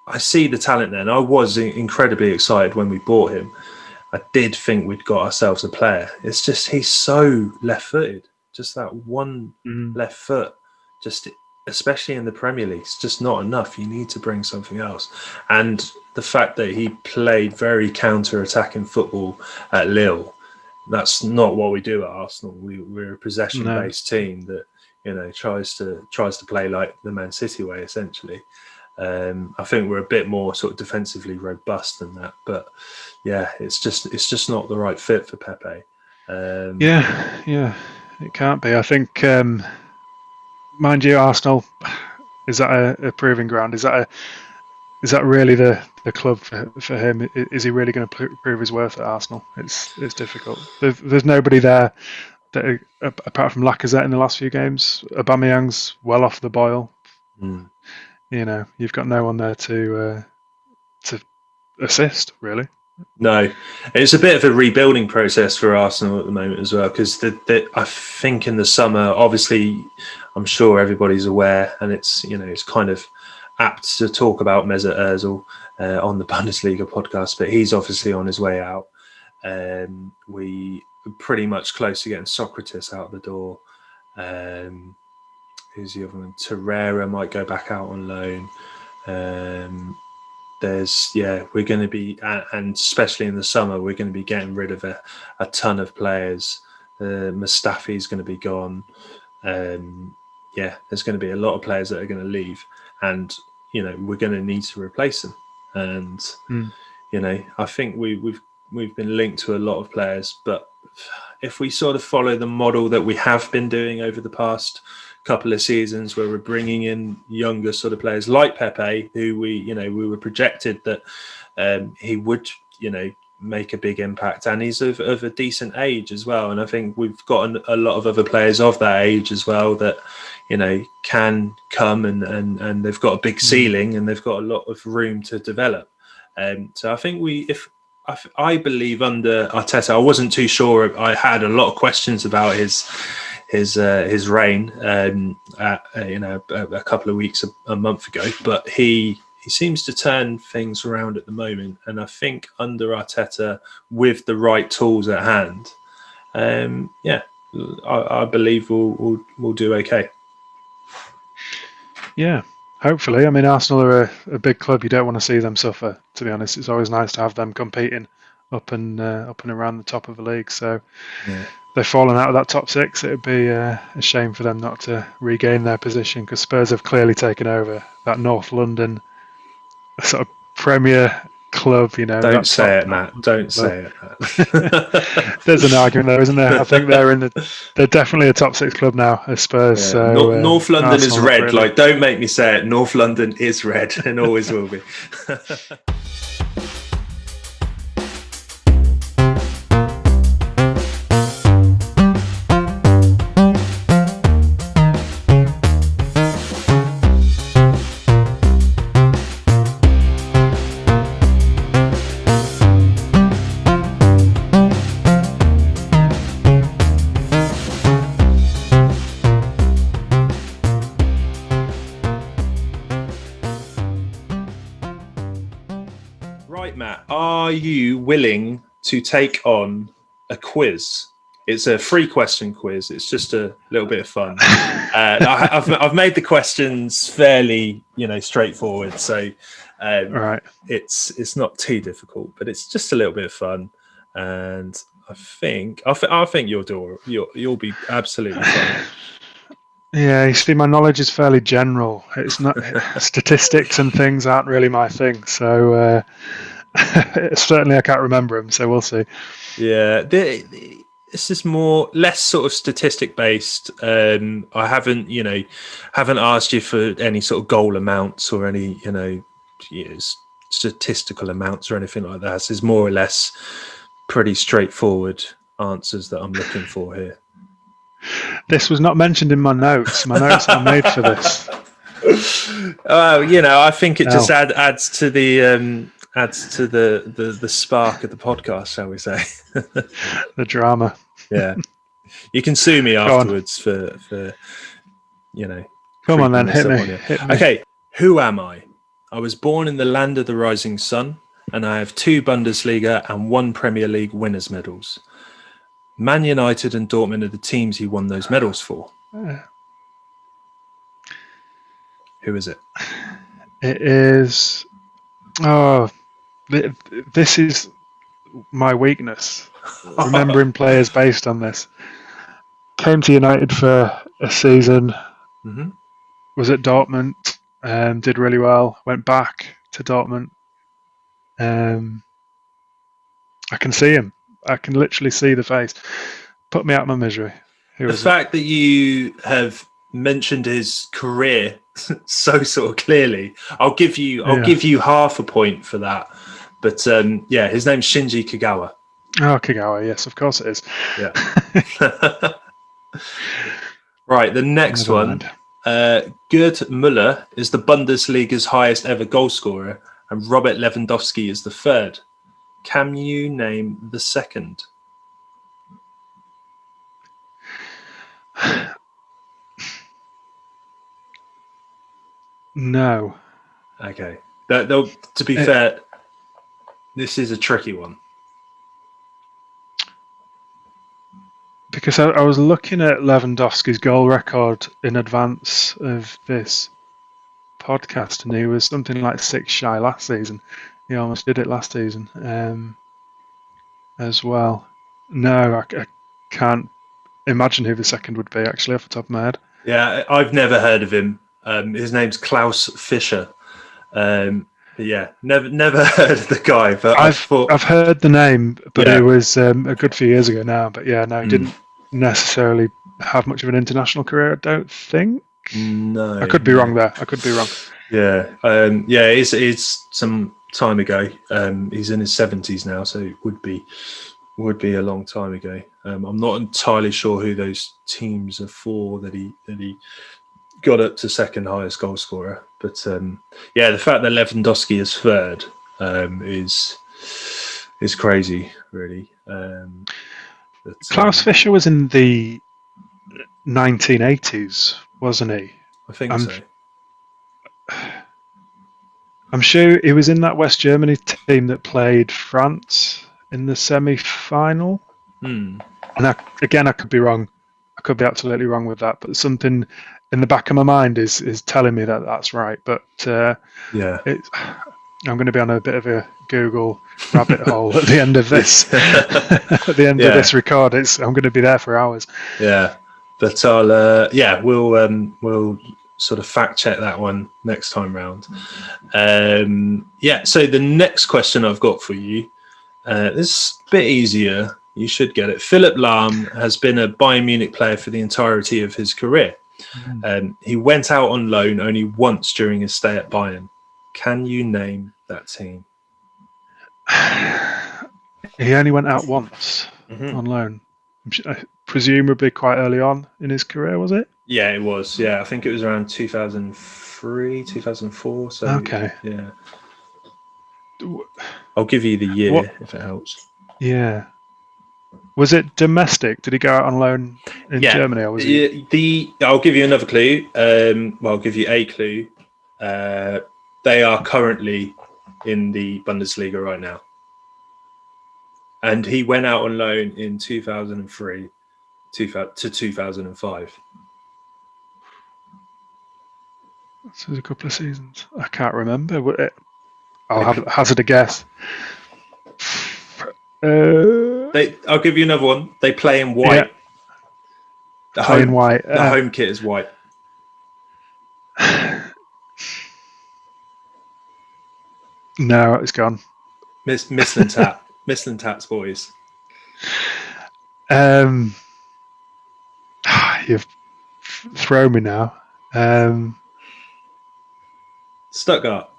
I see the talent there, and I was incredibly excited when we bought him. I did think we'd got ourselves a player. It's just he's so left-footed. Just that one left foot, just especially in the Premier League, it's just not enough. You need to bring something else. And the fact that he played very counter-attacking football at Lille, that's not what we do at Arsenal. We're a possession-based team that, you know, tries to play like the Man City way, essentially. I think we're a bit more sort of defensively robust than that, but yeah, it's just not the right fit for Pepe. It can't be. I think, mind you, Arsenal, is that a proving ground? Is that really the club for him? Is he really going to prove his worth at Arsenal? It's difficult. There's nobody there that, apart from Lacazette in the last few games. Aubameyang's well off the boil. You know, you've got no one there to assist, really. No, it's a bit of a rebuilding process for Arsenal at the moment as well, because I think in the summer, obviously, I'm sure everybody's aware, and it's, you know, it's kind of apt to talk about Mesut Ozil on the Bundesliga podcast, but he's obviously on his way out. We are pretty much close to getting Socrates out the door. Who's the other one? Torreira might go back out on loan. We're going to be, and especially in the summer, we're going to be getting rid of a ton of players. Mustafi's going to be gone. There's going to be a lot of players that are going to leave, and you know, we're going to need to replace them. And you know, I think we've been linked to a lot of players, but if we sort of follow the model that we have been doing over the past couple of seasons, where we're bringing in younger sort of players like Pepe, who we were projected that he would, you know, make a big impact, and he's of a decent age as well. And I think we've got a lot of other players of that age as well that, you know, can come and they've got a big ceiling and they've got a lot of room to develop. So I think I believe under Arteta, I wasn't too sure. I had a lot of questions about his reign, a couple of weeks, a month ago, but he seems to turn things around at the moment, and I think under Arteta, with the right tools at hand, I believe we'll do okay. Yeah, hopefully. I mean, Arsenal are a big club. You don't want to see them suffer, to be honest. It's always nice to have them competing up and around the top of the league. So. Yeah. They've fallen out of that top six. It would be a shame for them not to regain their position, because Spurs have clearly taken over that North London sort of Premier club. You know, don't say it, Matt. Don't say it, Matt. There's an argument there, isn't there? I think they're definitely a top six club now, as Spurs. Yeah. So, North London is red. Really. Like, don't make me say it. North London is red and always will be. Right, Matt, are you willing to take on a quiz? It's a free question quiz. It's just a little bit of fun. I've made the questions fairly, straightforward. So Right. it's not too difficult, but it's just a little bit of fun. And I think you'll be absolutely fine. Yeah, you see, my knowledge is fairly general. It's not statistics and things aren't really my thing. So certainly I can't remember them. So we'll see. Yeah, this is less sort of statistic based. I haven't asked you for any sort of goal amounts or any statistical amounts or anything like that. It's more or less pretty straightforward answers that I'm looking for here. This was not mentioned in my notes. My notes are made for this. I think it just adds to the the spark of the podcast, shall we say? The drama. Yeah, you can sue me afterwards for Come on then, hit me. Okay, who am I? I was born in the land of the rising sun, and I have 2 Bundesliga and 1 Premier League winners' medals. Man United and Dortmund are the teams he won those medals for. Who is it? It is. Oh, this is my weakness. Remembering players based on this. Came to United for a season. Mm-hmm. Was at Dortmund. Did really well. Went back to Dortmund. I can see him. I can literally see the face. Put me out of my misery. The fact that you have mentioned his career so sort of clearly, I'll give you half a point for that. But his name's Shinji Kagawa. Oh, Kagawa, yes, of course it is. Yeah. Right, the next one. Gerd Müller is the Bundesliga's highest ever goal scorer, and Robert Lewandowski is the third. Can you name the second? No. Okay. To be fair, this is a tricky one. Because I was looking at Lewandowski's goal record in advance of this podcast, and he was something like 6 shy last season. He almost did it last season as well. No, I can't imagine who the second would be, actually, off the top of my head. Yeah, I've never heard of him. His name's Klaus Fischer. Never heard of the guy. But I've heard the name, but it was a good few years ago now. But he didn't necessarily have much of an international career, I don't think. No, I could be wrong there. Yeah, it's some time ago. He's in his 70s now, so it would be a long time ago. I'm not entirely sure who those teams are for that he got up to second highest goal scorer. But the fact that Lewandowski is third is crazy, really. Klaus Fischer was in the 1980s, wasn't he? I think so. I'm sure he was in that West Germany team that played France in the semi-final. And I could be wrong. I could be absolutely wrong with that, but something in the back of my mind is telling me that that's right. But I'm going to be on a bit of a Google rabbit hole at the end of this. At the end of this record, I'm going to be there for hours. Yeah, but we'll sort of fact check that one next time round. So the next question I've got for you, this is a bit easier. You should get it. Philipp Lahm has been a Bayern Munich player for the entirety of his career. He went out on loan only once during his stay at Bayern. Can you name that team? He only went out once on loan. Presumably quite early on in his career, was it? Yeah, it was. Yeah, I think it was around 2003, 2004. So, okay. Yeah. I'll give you the year if it helps. Yeah. Was it domestic? Did he go out on loan in Germany? Or was I'll give you another clue. I'll give you a clue. They are currently in the Bundesliga right now. And he went out on loan in 2003 to 2005. So there's a couple of seasons. I can't remember. I'll hazard a guess. I'll give you another one. They play in white. Yeah. White. The home kit is white. No, it's gone. Mislintat's boys. You've thrown me now. Stuttgart.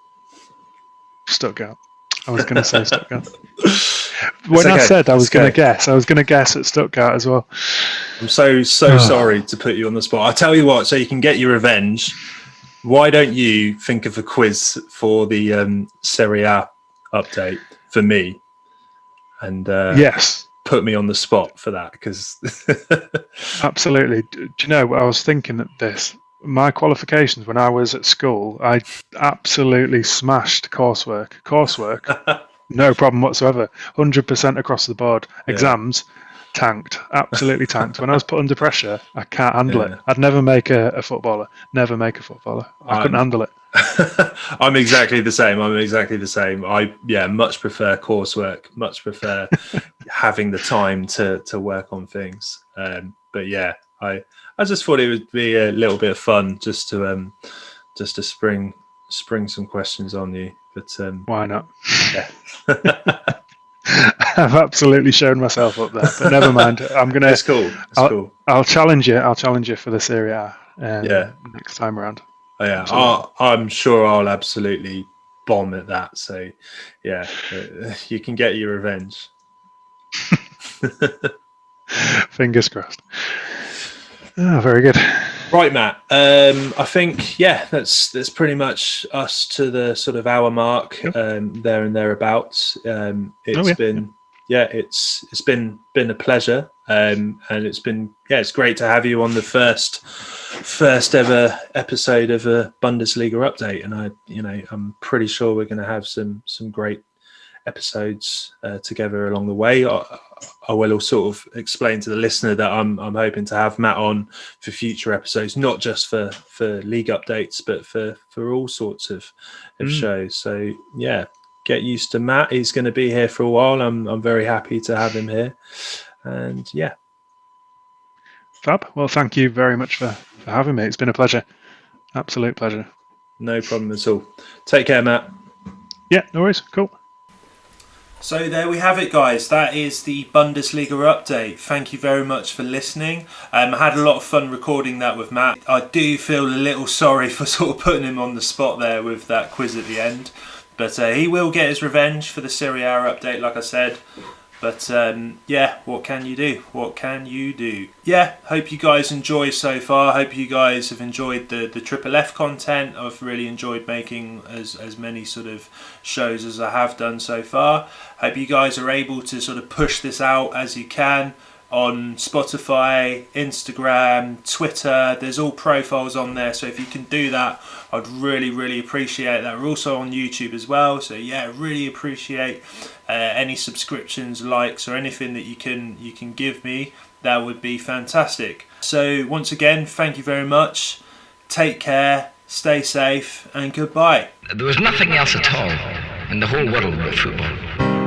I was going to say Stuttgart. When I said I was going to guess, I was going to guess at Stuttgart as well. I'm so sorry to put you on the spot. I'll tell you what, so you can get your revenge. Why don't you think of a quiz for the Serie A update for me? And yes, put me on the spot for that, because absolutely. Do you know, I was thinking that my qualifications when I was at school, I absolutely smashed coursework. No problem whatsoever. 100% across the board. Yeah. Exams, tanked. Absolutely tanked. When I was put under pressure, I can't handle it. I'd never make a footballer. Never make a footballer. I couldn't handle it. I'm exactly the same. I much prefer coursework. Much prefer having the time to work on things. But yeah, I just thought it would be a little bit of fun just to spring some questions on you. But why not? Yeah. I've absolutely shown myself up there, but never mind. I'm gonna. It's cool. Cool. I'll challenge you. for the Serie A next time around. Oh, yeah, I'm sure I'll absolutely bomb at that. So yeah, you can get your revenge. Fingers crossed. Oh, very good. Right, Matt. I think that's pretty much us to the sort of hour mark. Yep. There and thereabouts. It's been a pleasure, and it's great to have you on the first ever episode of a Bundesliga update. And I'm pretty sure we're going to have some great episodes together along the way. I will sort of explain to the listener that I'm hoping to have Matt on for future episodes, not just for league updates, but for all sorts of shows. So yeah, get used to Matt. He's going to be here for a while. I'm very happy to have him here, and yeah. Fab. Well, thank you very much for having me. It's been a pleasure. Absolute pleasure. No problem at all. Take care, Matt. Yeah, no worries. Cool. So there we have it, guys. That is the Bundesliga update. Thank you very much for listening. I had a lot of fun recording that with Matt. I do feel a little sorry for sort of putting him on the spot there with that quiz at the end. But he will get his revenge for the Serie A update, like I said. But what can you do? Yeah, hope you guys enjoy so far. Hope you guys have enjoyed the Triple F content. I've really enjoyed making as many sort of shows as I have done so far. Hope you guys are able to sort of push this out as you can on Spotify, Instagram, Twitter. There's all profiles on there, so if you can do that, I'd really appreciate that. We're also on YouTube as well, so yeah, really appreciate any subscriptions, likes, or anything that you can give me. That would be fantastic. So once again, thank you very much. Take care, stay safe, and goodbye. There was nothing else at all in the whole world but football.